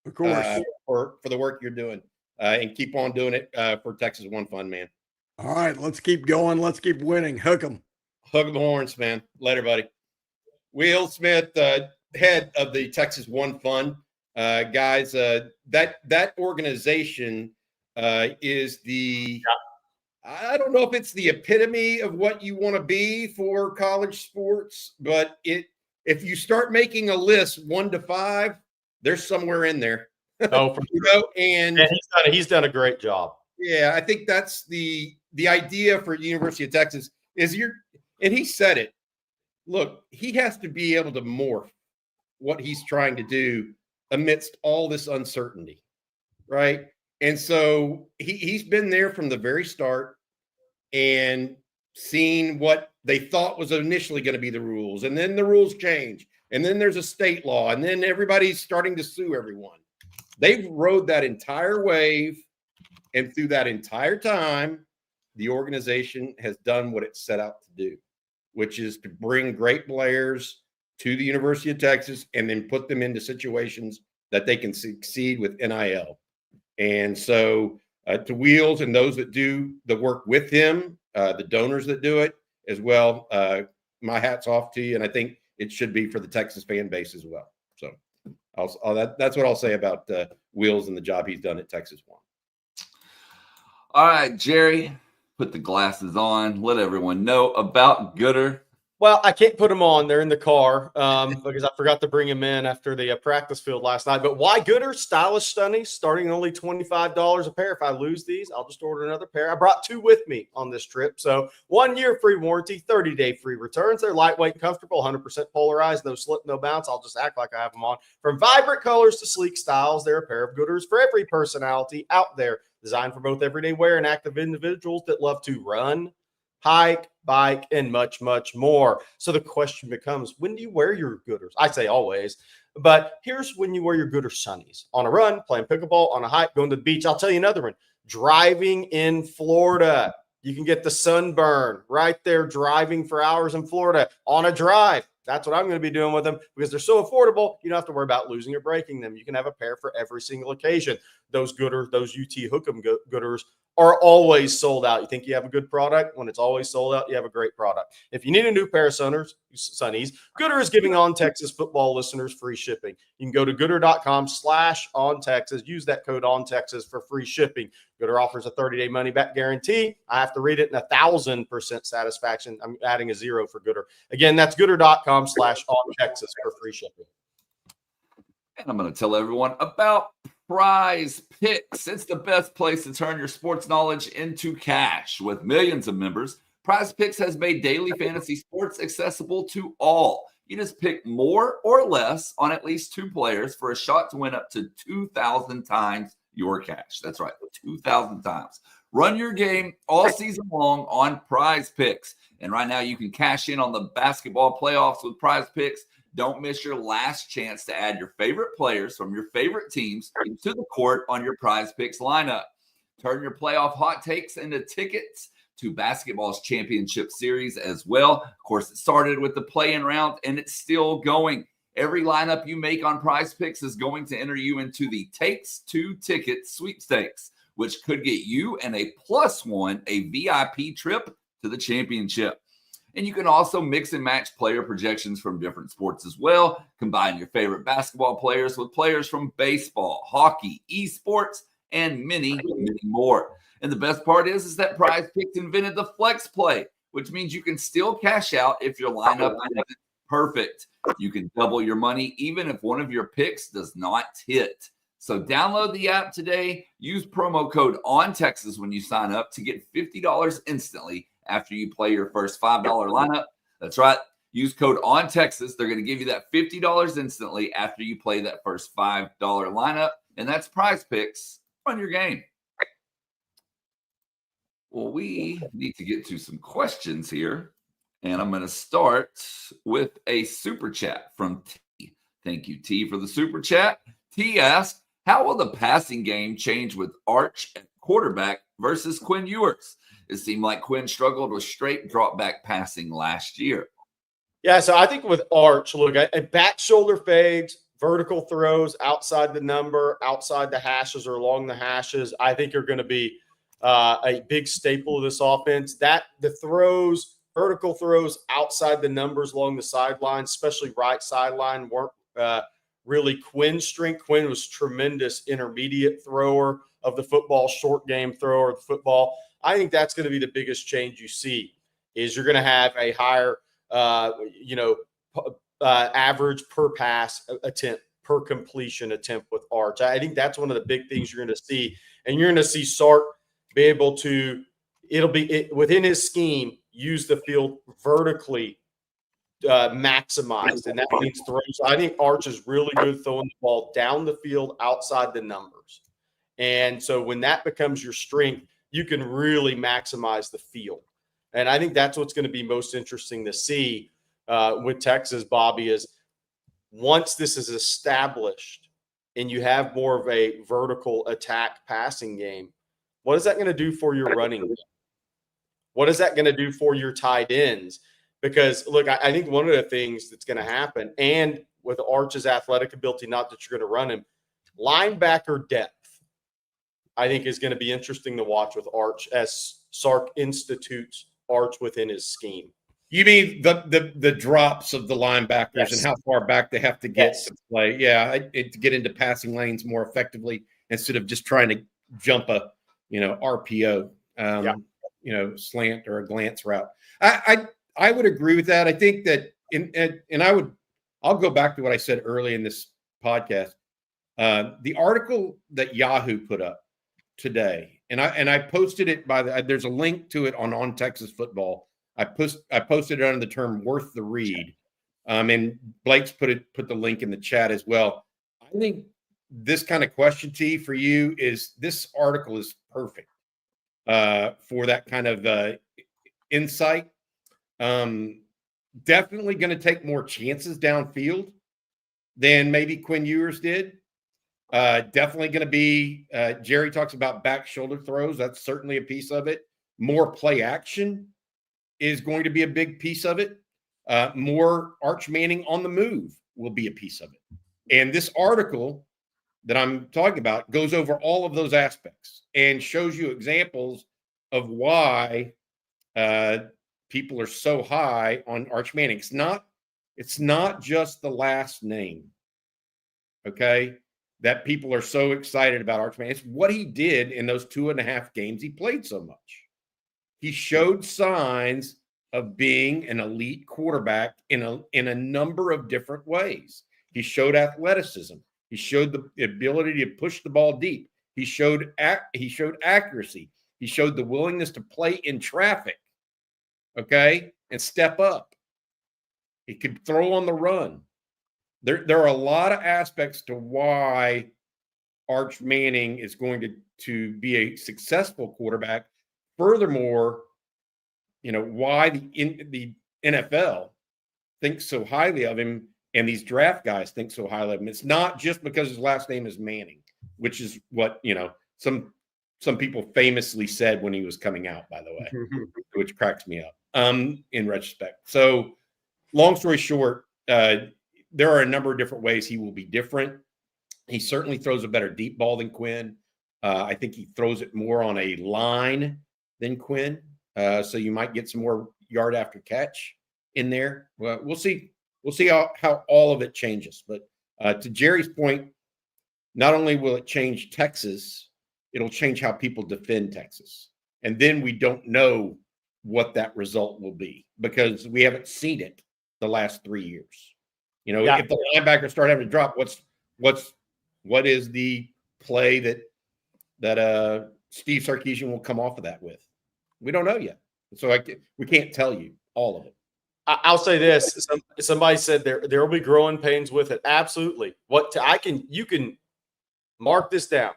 Of course. For the work you're doing. And keep on doing it for Texas One Fun, man. All right, let's keep going. Let's keep winning. Hook 'em. Hug the horns, man. Later, buddy. Will Smith, head of the Texas One Fund, guys. That organization is the. I don't know if it's the epitome of what you want to be for college sports, but if you start making a list 1 to 5, there's somewhere in there. Oh, for sure. And he's done a great job. Yeah, I think that's the idea for the University of Texas is and he said it. Look, he has to be able to morph what he's trying to do amidst all this uncertainty, right? And so he's been there from the very start and seen what they thought was initially going to be the rules. And then the rules change. And then there's a state law. And then everybody's starting to sue everyone. They've rode that entire wave. And through that entire time, the organization has done what it set out to do, which is to bring great players to the University of Texas and then put them into situations that they can succeed with NIL. And so to Wheels and those that do the work with him, the donors that do it as well, my hat's off to you. And I think it should be for the Texas fan base as well. So that's what I'll say about Wheels and the job he's done at Texas One. All right, Jerry, put the glasses on. Let everyone know about Gooder. Well, I can't put them on. They're in the car because I forgot to bring them in after the practice field last night. But why Gooder? Stylish Stunnies, starting at only $25 a pair. If I lose these, I'll just order another pair. I brought 2 with me on this trip. So 1 year free warranty, 30-day free returns. They're lightweight, comfortable, 100% polarized, no slip, no bounce. I'll just act like I have them on. From vibrant colors to sleek styles, they're a pair of Gooders for every personality out there. Designed for both everyday wear and active individuals that love to run, hike, bike, and much, much more. So the question becomes, when do you wear your Gooders? I say always, but here's when you wear your Gooder Sunnies. On a run, playing pickleball, on a hike, going to the beach. I'll tell you another one. Driving in Florida. You can get the sunburn right there driving for hours in Florida on a drive. That's what I'm going to be doing with them because they're so affordable. You don't have to worry about losing or breaking them. You can have a pair for every single occasion. Those Gooders, those UT Hook'em Gooders are always sold out. You think you have a good product? When it's always sold out, you have a great product. If you need a new pair of Sunnies, Gooder is giving On Texas football listeners free shipping. You can go to gooder.com/OnTexas. Use that code OnTexas for free shipping. Gooder offers a 30-day money-back guarantee. I have to read it in 1,000% satisfaction. I'm adding a 0 for Gooder. Again, that's gooder.com/OnTexas for free shipping. And I'm going to tell everyone about Prize Picks. It's the best place to turn your sports knowledge into cash. With millions of members, Prize Picks has made daily fantasy sports accessible to all. You just pick more or less on at least 2 players for a shot to win up to 2,000 times your cash. That's right, 2,000 times. Run your game all season long on Prize Picks. And right now you can cash in on the basketball playoffs with Prize Picks. Don't miss your last chance to add your favorite players from your favorite teams to the court on your Prize Picks lineup. Turn your playoff hot takes into tickets to basketball's championship series as well. Of course, it started with the play-in round, and it's still going. Every lineup you make on Prize Picks is going to enter you into the Takes 2 Tickets sweepstakes, which could get you and a +1 a VIP trip to the championship. And you can also mix and match player projections from different sports as well. Combine your favorite basketball players with players from baseball, hockey, esports, and many, many more. And the best part is that Prize Picks invented the flex play, which means you can still cash out if your lineup isn't perfect. You can double your money even if one of your picks does not hit. So download the app today. Use promo code ONTexas when you sign up to get $50 instantly after you play your first $5 lineup. That's right. Use code ONTexas. They're going to give you that $50 instantly after you play that first $5 lineup. And that's Prize Picks. Run your game. Well, we need to get to some questions here. And I'm going to start with a super chat from T. Thank you, T, for the super chat. T asked, how will the passing game change with Arch at quarterback versus Quinn Ewers? It seemed like Quinn struggled with straight drop back passing last year. Yeah, so I think with Arch, look, back shoulder fades, vertical throws outside the number, outside the hashes or along the hashes, I think are going to be a big staple of this offense. That the throws, vertical throws outside the numbers along the sideline, especially right sideline, weren't really Quinn's strength. Quinn was tremendous intermediate thrower of the football, short game thrower of the football. I think that's going to be the biggest change you see is you're going to have a higher, average per pass attempt, per completion attempt with Arch. I think that's one of the big things you're going to see. And you're going to see Sark be able to, within his scheme, use the field vertically maximized, and that means throws. I think Arch is really good throwing the ball down the field outside the numbers. And so when that becomes your strength, you can really maximize the field. And I think that's what's going to be most interesting to see with Texas, Bobby, is once this is established and you have more of a vertical attack passing game, what is that going to do for your running game? What is that going to do for your tight ends? Because, look, I think one of the things that's going to happen, and with Arch's athletic ability, not that you're going to run him, linebacker depth, I think is going to be interesting to watch with Arch as Sark institutes Arch within his scheme. You mean the drops of the linebackers Yes. and how far back they have to get Yes. to play? Yeah, to get into passing lanes more effectively instead of just trying to jump a RPO, slant or a glance route. I would agree with that. I think that, I'll go back to what I said early in this podcast. The article that Yahoo put up today, and I posted it there's a link to it on Texas Football. I posted it under the term "worth the read," and Blake's put the link in the chat as well. I think this kind of question, T, for you is this article is perfect for that kind of insight. Definitely going to take more chances downfield than maybe Quinn Ewers did. Definitely going to be, Jerry talks about back shoulder throws. That's certainly a piece of it. More play action is going to be a big piece of it. More Arch Manning on the move will be a piece of it. And this article that I'm talking about goes over all of those aspects and shows you examples of why people are so high on Arch Manning. It's not just the last name, okay, that people are so excited about Arch Manning. It's what he did in those 2.5 games he played so much. He showed signs of being an elite quarterback in a number of different ways. He showed athleticism. He showed the ability to push the ball deep. He showed accuracy. He showed the willingness to play in traffic, okay, and step up. He could throw on the run. There are a lot of aspects to why Arch Manning is going to be a successful quarterback. Furthermore, why the NFL thinks so highly of him and these draft guys think so highly of him. It's not just because his last name is Manning, which is what, some people famously said when he was coming out, by the way, which cracks me up in retrospect. So long story short, there are a number of different ways he will be different. He certainly throws a better deep ball than Quinn. I think he throws it more on a line than Quinn. So you might get some more yard after catch in there. Well, we'll see. We'll see how all of it changes. But to Jerry's point, not only will it change Texas, it'll change how people defend Texas. And then we don't know what that result will be because we haven't seen it the last 3 years. If the linebackers start having to drop, what is the play that Steve Sarkisian will come off of that with? We don't know yet. So we can't tell you all of it. I'll say this: somebody said there will be growing pains with it. Absolutely. You can mark this down.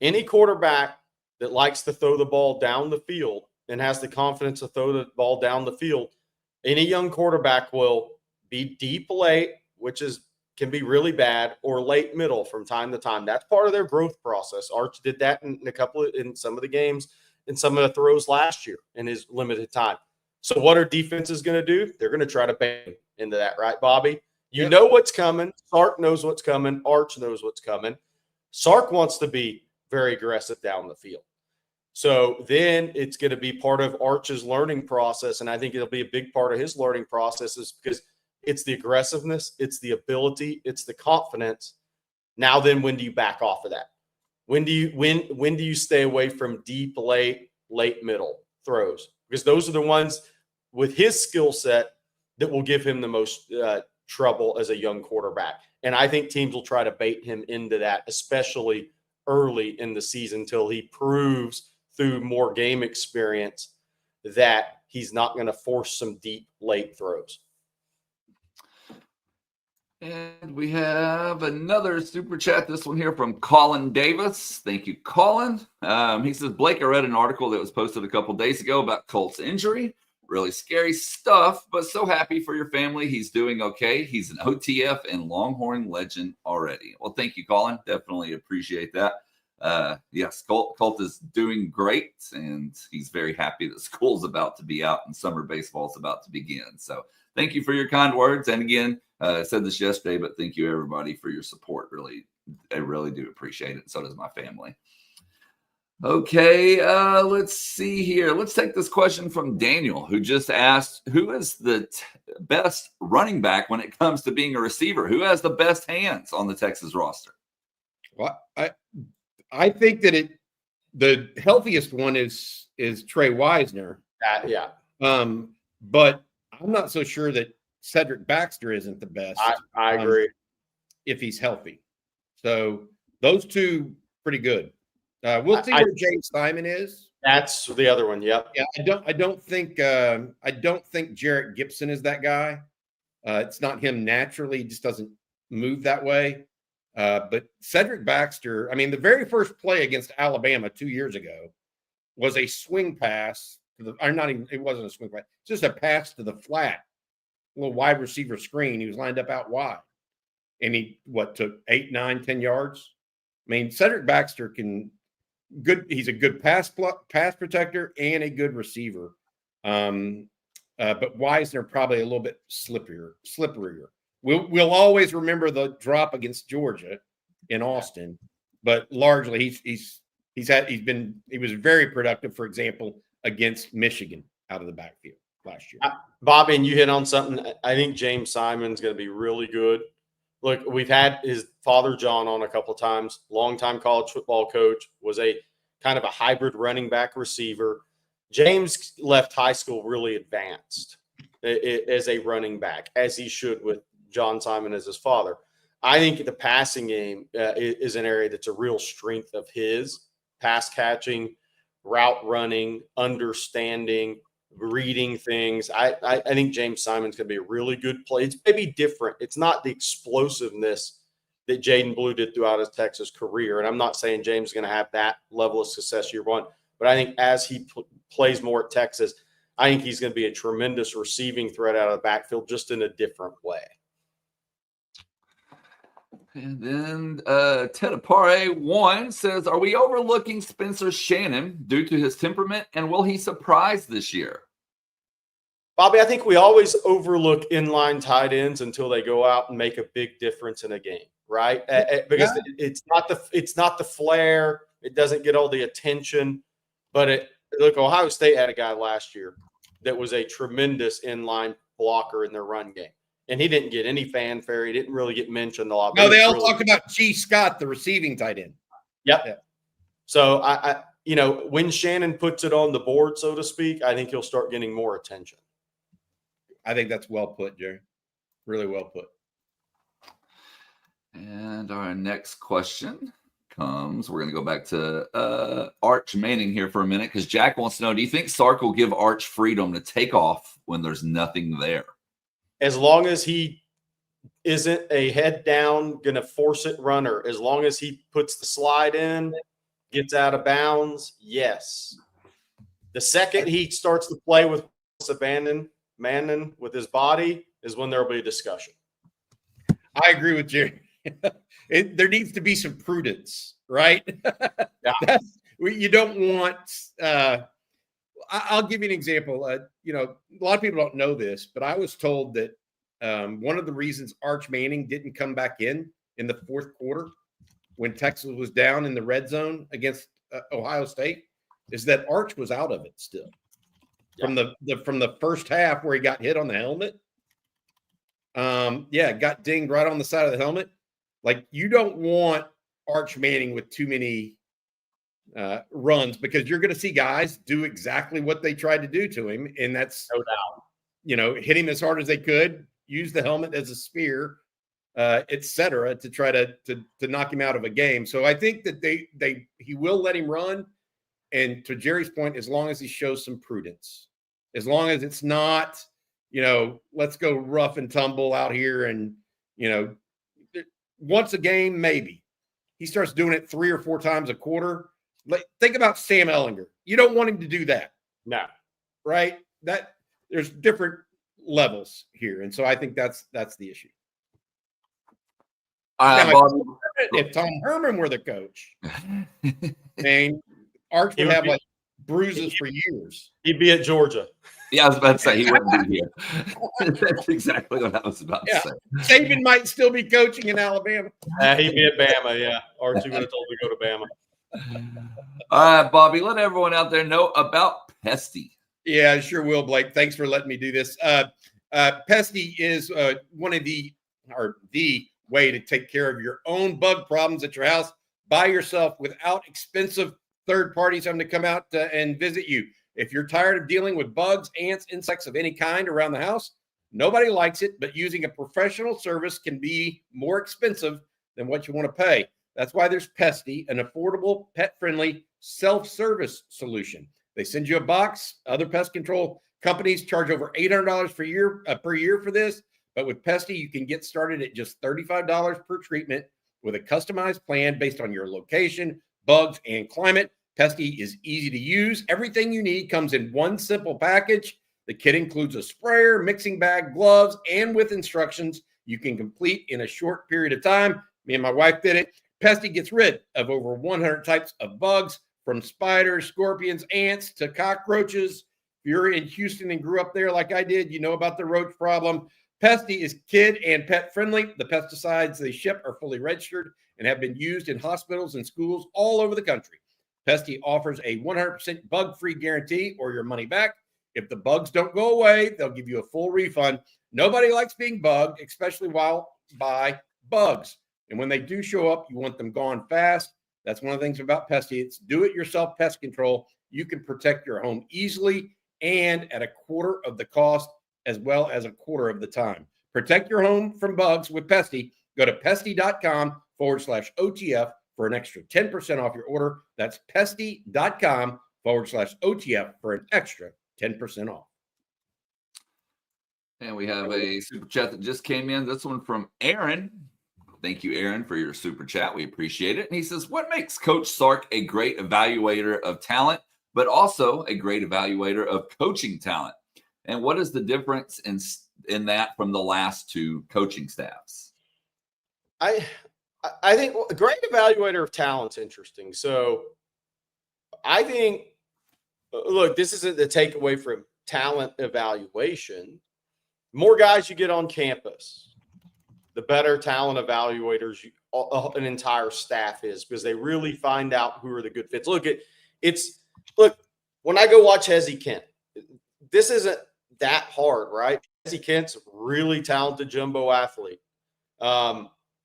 Any quarterback that likes to throw the ball down the field and has the confidence to throw the ball down the field, any young quarterback will be deep late, which can be really bad, or late middle from time to time. That's part of their growth process. Arch did that in some of the games and some of the throws last year in his limited time. So what are defenses going to do? They're going to try to bait into that, right, Bobby? You know what's coming. Sark knows what's coming. Arch knows what's coming. Sark wants to be very aggressive down the field. So then it's going to be part of Arch's learning process, and I think it'll be a big part of his learning process is because it's the aggressiveness, it's the ability, it's the confidence. Now then, when do you back off of that? When do you stay away from deep, late middle throws? Because those are the ones with his skill set that will give him the most trouble as a young quarterback. And I think teams will try to bait him into that, especially early in the season, until he proves through more game experience that he's not going to force some deep, late throws. And we have another super chat, this one here from Colin Davis. Thank you, Colin. He says, Blake, I read an article that was posted a couple days ago about Colt's injury. Really scary stuff, but so happy for your family. He's doing okay. He's an OTF and Longhorn legend already. Well, thank you, Colin. Definitely appreciate that. Yes, Colt is doing great, and he's very happy that school's about to be out and summer baseball is about to begin. So thank you for your kind words. And again, I said this yesterday, but thank you everybody for your support. I really do appreciate it. And so does my family. Okay, let's see here. Let's take this question from Daniel, who just asked, who is the best running back when it comes to being a receiver? Who has the best hands on the Texas roster? Well, I think that the healthiest one is Trey Wisner. Yeah. But I'm not so sure that Cedric Baxter isn't the best. I agree. If he's healthy. So those two pretty good. We'll see where James Simon is. That's the other one. Yep. Yeah, I don't think Jarrett Gibson is that guy. It's not him naturally. He just doesn't move that way. But Cedric Baxter, I mean, the very first play against Alabama 2 years ago was a swing pass it wasn't a swing pass, just a pass to the flat, little wide receiver screen. He was lined up out wide. And he took 8, 9, 10 yards. I mean, Cedric Baxter he's a good pass protector and a good receiver. But Wisner probably a little bit slipperier. We'll always remember the drop against Georgia in Austin, but largely he was very productive, for example, against Michigan out of the backfield last year. Bobby, and you hit on something. I think James Simon's going to be really good. Look, we've had his father, John, on a couple of times, longtime college football coach, was a kind of a hybrid running back receiver. James left high school really advanced as a running back, as he should with John Simon as his father. I think the passing game is an area that's a real strength of his. Pass catching, route running, understanding, reading things. I think James Simon's going to be a really good play. It's maybe different. It's not the explosiveness that Jaden Blue did throughout his Texas career. And I'm not saying James is going to have that level of success year one, but I think as he plays more at Texas, I think he's going to be a tremendous receiving threat out of the backfield, just in a different way. And then Ted Apare 1 says, are we overlooking Spencer Shannon due to his temperament, and will he surprise this year? Bobby, I think we always overlook inline tight ends until they go out and make a big difference in a game, right? Because it's not the flair. It doesn't get all the attention. But look, Ohio State had a guy last year that was a tremendous inline blocker in their run game. And he didn't get any fanfare. He didn't really get mentioned a lot. No, they all talk about G. Scott, the receiving tight end. Yep. Yeah. So, I when Shannon puts it on the board, so to speak, I think he'll start getting more attention. I think that's well put, Jerry. Really well put. And our next question comes. We're going to go back to Arch Manning here for a minute because Jack wants to know, do you think Sark will give Arch freedom to take off when there's nothing there? As long as he isn't a head down, going to force it runner, as long as he puts the slide in, gets out of bounds, yes. The second he starts to play with Manning with his body is when there will be a discussion. I agree with Jerry. There needs to be some prudence, right? Yeah. You don't want I'll give you an example. A lot of people don't know this, but I was told that one of the reasons Arch Manning didn't come back in the fourth quarter when Texas was down in the red zone against Ohio State is that Arch was out of it still. Yeah. From the first half where he got hit on the helmet. Got dinged right on the side of the helmet. Like, you don't want Arch Manning with too many runs because you're going to see guys do exactly what they tried to do to him. And that's no doubt, hit him as hard as they could, use the helmet as a spear, et cetera, to try to knock him out of a game. So I think that he will let him run. And to Jerry's point, as long as he shows some prudence, as long as it's not, let's go rough and tumble out here. And, once a game, maybe he starts doing it 3 or 4 times a quarter. Think about Sam Ehlinger. You don't want him to do that. No. Right. There's different levels here. And so I think that's the issue. If Tom Herman were the coach, and Arch would have like bruises for years. He'd be at Georgia. Yeah, I was about to say he wouldn't be here. That's exactly what I was about to say. Saban might still be coaching in Alabama. He'd be at Bama, yeah. Archie would have told me to go to Bama. All right, Bobby, let everyone out there know about Pesty. Yeah, I sure will, Blake. Thanks for letting me do this. Pesty is one of the way to take care of your own bug problems at your house by yourself without expensive third parties having to come out and visit you. If you're tired of dealing with bugs, ants, insects of any kind around the house, nobody likes it, but using a professional service can be more expensive than what you want to pay. That's why there's Pesty, an affordable, pet-friendly, self-service solution. They send you a box. Other pest control companies charge over $800 per year for this, but with Pesty, you can get started at just $35 per treatment with a customized plan based on your location, bugs, and climate. Pesty is easy to use. Everything you need comes in one simple package. The kit includes a sprayer, mixing bag, gloves, and with instructions you can complete in a short period of time. Me and my wife did it. Pesty gets rid of over 100 types of bugs, from spiders, scorpions, ants, to cockroaches. If you're in Houston and grew up there like I did, you know about the roach problem. Pesty is kid and pet friendly. The pesticides they ship are fully registered and have been used in hospitals and schools all over the country. Pesty offers a 100% bug-free guarantee or your money back. If the bugs don't go away, they'll give you a full refund. Nobody likes being bugged, especially by bugs. And when they do show up, you want them gone fast. That's one of the things about Pesty. It's do-it-yourself pest control. You can protect your home easily and at a quarter of the cost as well as a quarter of the time. Protect your home from bugs with Pesty. Go to pesty.com/OTF for an extra 10% off your order. That's pesty.com/OTF for an extra 10% off. And we have a super chat that just came in. This one from Aaron. Thank you, Aaron, for your super chat. We appreciate it. And he says, what makes Coach Sark a great evaluator of talent, but also a great evaluator of coaching talent? And what is the difference in that from the last 2 coaching staffs? I think a great evaluator of talent's interesting. So I think, look, this isn't the takeaway from talent evaluation. More guys you get on campus, the better talent evaluators an entire staff is, because they really find out who are the good fits. Look, when I go watch Hezzy Kent, this isn't that hard, right? Hezzy Kent's a really talented jumbo athlete.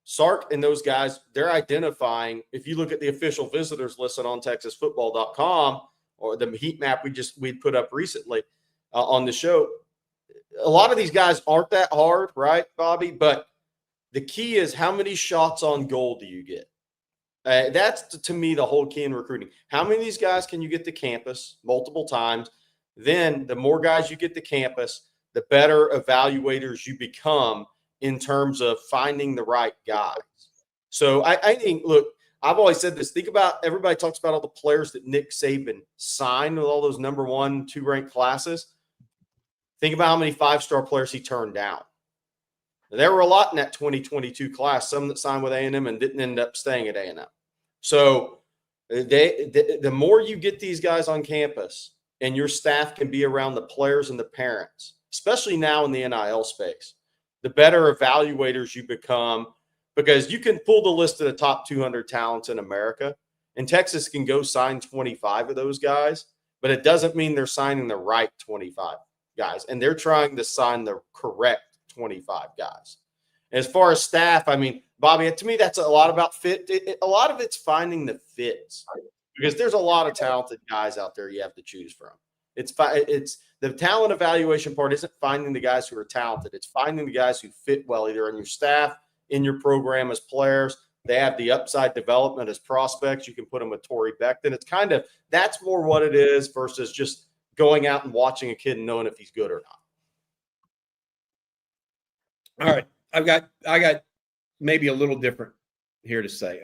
Sark and those guys, they're identifying, if you look at the official visitors listed on TexasFootball.com or the heat map we put up recently on the show, a lot of these guys aren't that hard, right, Bobby? But the key is, how many shots on goal do you get? That's to me the whole key in recruiting. How many of these guys can you get to campus multiple times? Then the more guys you get to campus, the better evaluators you become in terms of finding the right guys. So I think, look, I've always said this. Think about, everybody talks about all the players that Nick Saban signed with all those number 1, 2 ranked classes. Think about how many 5-star players he turned down. There were a lot in that 2022 class, some that signed with A&M and didn't end up staying at A&M. So the more you get these guys on campus and your staff can be around the players and the parents, especially now in the NIL space, the better evaluators you become, because you can pull the list of the top 200 talents in America, and Texas can go sign 25 of those guys, but it doesn't mean they're signing the right 25 guys, and they're trying to sign the correct 25 guys. As far as staff, I mean, Bobby, to me, that's a lot about fit. A lot of it's finding the fits, because there's a lot of talented guys out there you have to choose from. It's the talent evaluation part isn't finding the guys who are talented. It's finding the guys who fit well, either in your staff, in your program as players. They have the upside development as prospects. You can put them with Torrey Beckton. It's kind of, that's more what it is versus just going out and watching a kid and knowing if he's good or not. All right. I got maybe a little different here to say.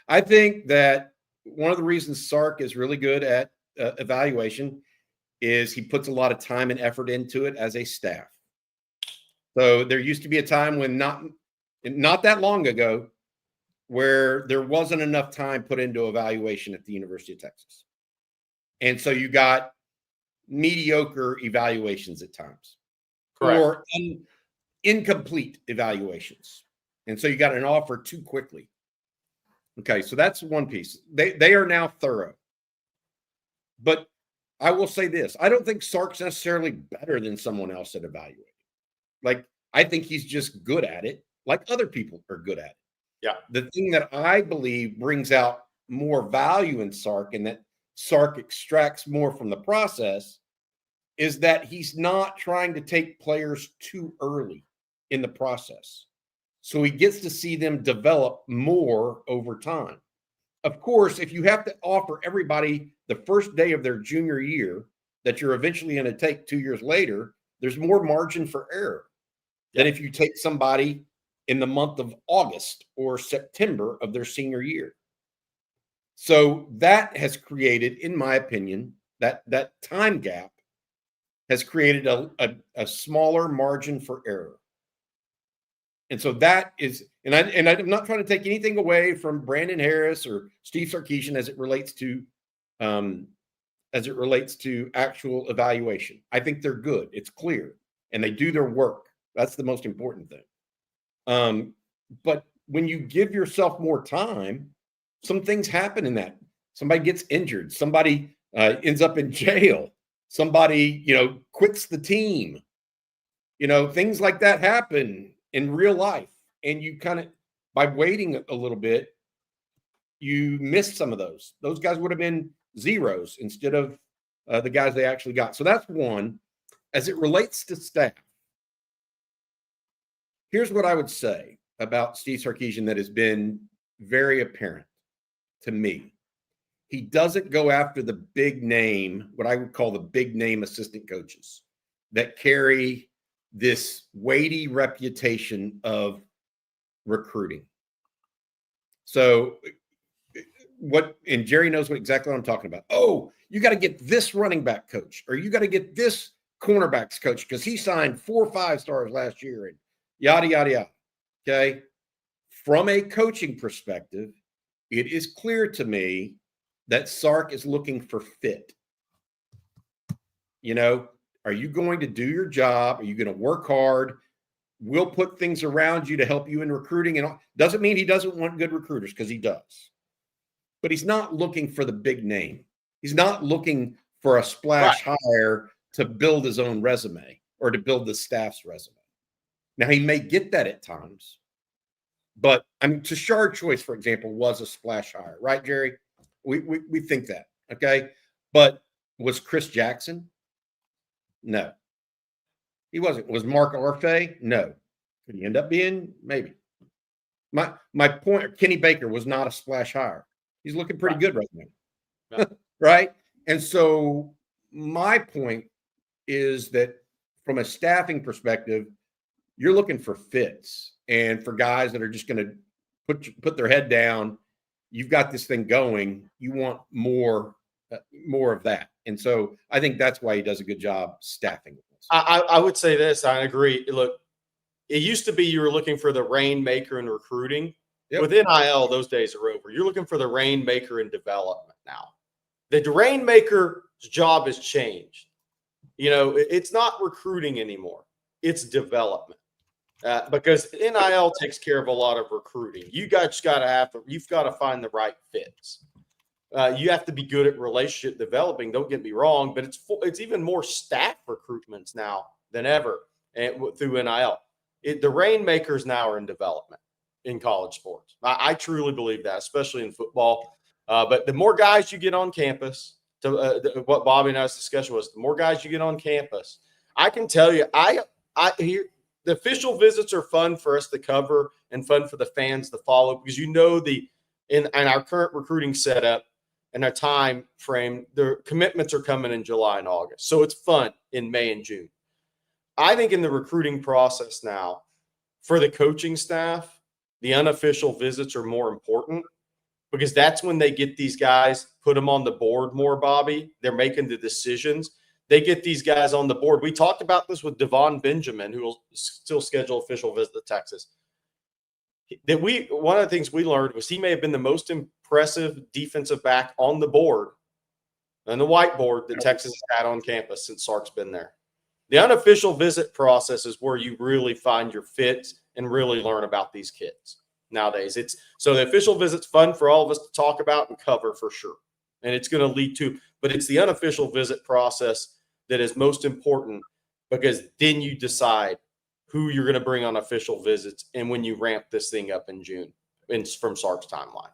I think that one of the reasons Sark is really good at evaluation is he puts a lot of time and effort into it as a staff. So there used to be a time when not that long ago where there wasn't enough time put into evaluation at the University of Texas. And so you got mediocre evaluations at times. Correct. Or incomplete evaluations. And so you got an offer too quickly. Okay, so that's one piece. They are now thorough. But I will say this. I don't think Sark's necessarily better than someone else at evaluating. Like, I think he's just good at it, like other people are good at it. Yeah. The thing that I believe brings out more value in Sark, and that Sark extracts more from the process, is that he's not trying to take players too early in the process. So he gets to see them develop more over time. Of course, if you have to offer everybody the first day of their junior year that you're eventually going to take 2 years later, there's more margin for error than if you take somebody in the month of August or September of their senior year. So that has created, in my opinion, that time gap has created a smaller margin for error. And so that is, and I'm not trying to take anything away from Brandon Harris or Steve Sarkisian as it relates to actual evaluation. I think they're good. It's clear, and they do their work. That's the most important thing. But when you give yourself more time, some things happen in that. Somebody gets injured. Somebody ends up in jail. Somebody, quits the team. Things like that happen in real life. And you kind of, by waiting a little bit, you miss some of those. Those guys would have been zeros instead of the guys they actually got. So that's one. As it relates to staff, here's what I would say about Steve Sarkisian that has been very apparent to me. He doesn't go after the big name, what I would call the big name assistant coaches that carry this weighty reputation of recruiting. So and Jerry knows exactly what I'm talking about. Oh, you got to get this running back coach, or you got to get this cornerbacks coach because he signed 4 5-stars last year, and yada, yada, yada. Okay. From a coaching perspective, it is clear to me that Sark is looking for fit. Are you going to do your job? Are you going to work hard? We'll put things around you to help you in recruiting. And all. Doesn't mean he doesn't want good recruiters, because he does. But he's not looking for the big name. He's not looking for a splash hire to build his own resume or to build the staff's resume. Now, he may get that at times. But, Tashard Choice, for example, was a splash hire. Right, Jerry? We think that, okay? But was Chris Jackson? No. He wasn't. Was Mark Arfe? No. Could he end up being? Maybe. My point, Kenny Baker was not a splash hire. He's looking pretty good right now. Yeah. Right? And so my point is that from a staffing perspective, you're looking for fits and for guys that are just going to put their head down. You've got this thing going. You want more of that. And so I think that's why he does a good job staffing. I would say this. I agree. Look, it used to be you were looking for the rainmaker in recruiting. Yep. With NIL, those days are over. You're looking for the rainmaker in development now. The rainmaker's job has changed. You know, it's not recruiting anymore. It's development. Because NIL takes care of a lot of recruiting. You guys you've got to find the right fits. You have to be good at relationship developing. Don't get me wrong, but it's even more staff recruitments now than ever through NIL. The rainmakers now are in development in college sports. I truly believe that, especially in football. But the more guys you get on campus, what Bobby and I's discussion was, the more guys you get on campus, I can tell you, I hear the official visits are fun for us to cover and fun for the fans to follow because in our current recruiting setup and our time frame, the commitments are coming in July and August. So it's fun in May and June. I think in the recruiting process now, for the coaching staff, the unofficial visits are more important because that's when they get these guys, put them on the board more, Bobby. They're making the decisions. They get these guys on the board. We talked about this with Devon Benjamin, who will still schedule official visit to Texas. One of the things we learned was he may have been the most impressive defensive back on the board and the whiteboard that Texas has had on campus since Sark's been there. The unofficial visit process is where you really find your fits and really learn about these kids nowadays. So the official visit's fun for all of us to talk about and cover for sure. And it's going to lead to, but it's the unofficial visit process that is most important because then you decide who you're going to bring on official visits and when you ramp this thing up in June from Sark's timeline.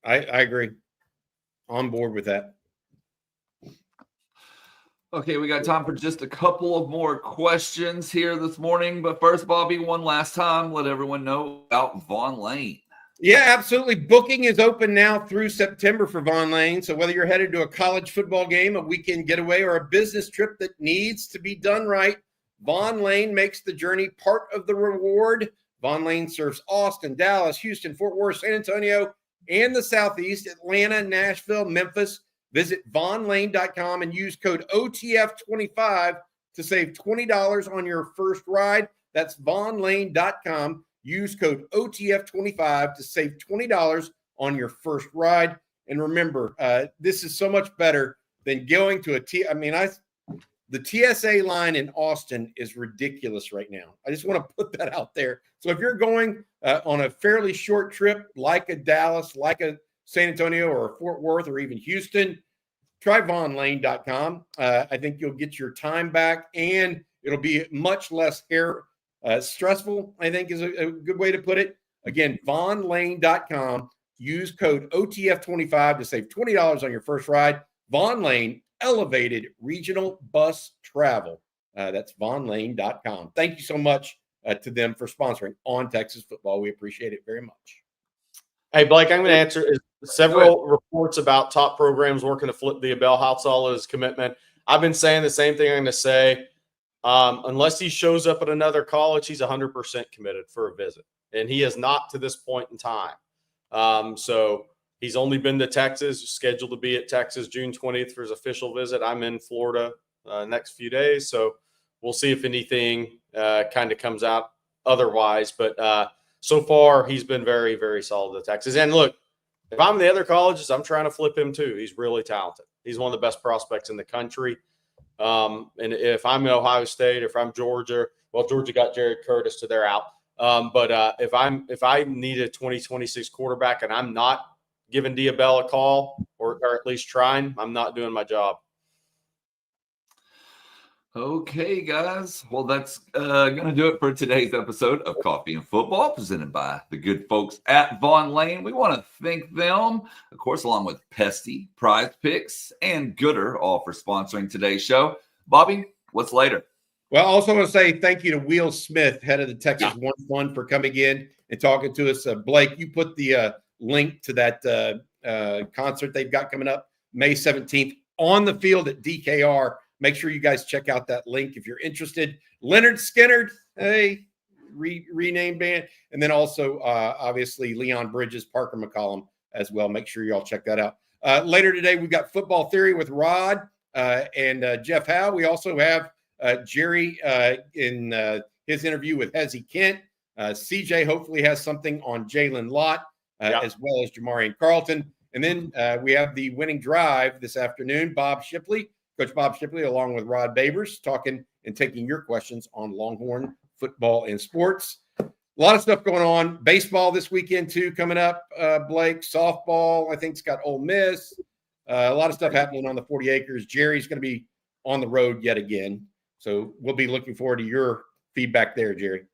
I agree. On board with that. Okay, we got time for just a couple of more questions here this morning. But first, Bobby, one last time, let everyone know about Vaughn Lane. Yeah, absolutely. Booking is open now through September for Vaughn Lane. So whether you're headed to a college football game, a weekend getaway, or a business trip that needs to be done right, Vaughn Lane makes the journey part of the reward. Vaughn Lane serves Austin, Dallas, Houston, Fort Worth, San Antonio, and the Southeast, Atlanta, Nashville, Memphis. Visit VaughnLane.com and use code OTF25 to save $20 on your first ride. That's VaughnLane.com. Use code OTF25 to save $20 on your first ride. And remember, this is so much better than going to the TSA line in Austin is ridiculous right now. I just want to put that out there. So if you're going on a fairly short trip, like a Dallas, like a San Antonio or a Fort Worth or even Houston, try VaughnLane.com. I think you'll get your time back and it'll be much less stressful, I think is a good way to put it. Again, VaughnLane.com. Use code OTF25 to save $20 on your first ride. Vaughn Lane, elevated regional bus travel. That's VaughnLane.com. Thank you so much to them for sponsoring On Texas Football. We appreciate it very much. Hey, Blake, I'm going to answer several reports about top programs working to flip the Abel. How solid is commitment? I've been saying the same thing I'm going to say. Unless he shows up at another college, he's 100% committed for a visit. And he is not to this point in time. So he's only been to Texas, scheduled to be at Texas June 20th for his official visit. I'm in Florida next few days. So we'll see if anything kind of comes out otherwise. But so far, he's been very, very solid at Texas. And look, if I'm in the other colleges, I'm trying to flip him too. He's really talented. He's one of the best prospects in the country. And if I'm in Ohio State, if I'm Georgia, well, Georgia got Jared Curtis, so they're out. But if I need a 2026 quarterback and I'm not giving Diabell a call or at least trying, I'm not doing my job. Okay, guys. Well, that's going to do it for today's episode of Coffee and Football, presented by the good folks at Vaughn Lane. We want to thank them, of course, along with Pesty, Prize Picks, and Gooder, all for sponsoring today's show. Bobby, what's later? Well, I also want to say thank you to Will Smith, head of the Texas Longhorns Fund, for coming in and talking to us. Blake, you put the link to that concert they've got coming up May 17th on the field at DKR. Make sure you guys check out that link if you're interested. Leonard Skinner, hey, renamed band. And then also, obviously, Leon Bridges, Parker McCollum as well. Make sure you all check that out. Later today, we've got Football Theory with Rod and Jeff Howe. We also have Jerry in his interview with Hezzy Kent. CJ hopefully has something on Jalen Lott, as well as Jamarian Carlton. And then we have the winning drive this afternoon. Coach Bob Shipley, along with Rod Babers, talking and taking your questions on Longhorn football and sports. A lot of stuff going on. Baseball this weekend, too, coming up, Blake. Softball, I think, it's got Ole Miss. A lot of stuff happening on the 40 acres. Jerry's going to be on the road yet again. So we'll be looking forward to your feedback there, Jerry.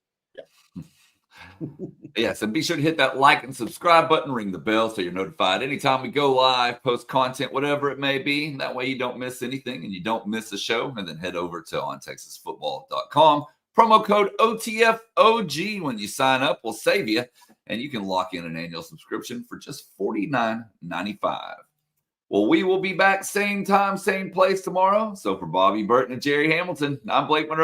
Yes, and be sure to hit that like and subscribe button, ring the bell so you're notified anytime we go live, post content, whatever it may be. That way you don't miss anything and you don't miss the show. And then head over to ontexasfootball.com. Promo code OTFOG when you sign up will save you, and you can lock in an annual subscription for just $49.95. Well, we will be back same time, same place tomorrow. So for Bobby Burton and Jerry Hamilton, I'm Blake Monroe.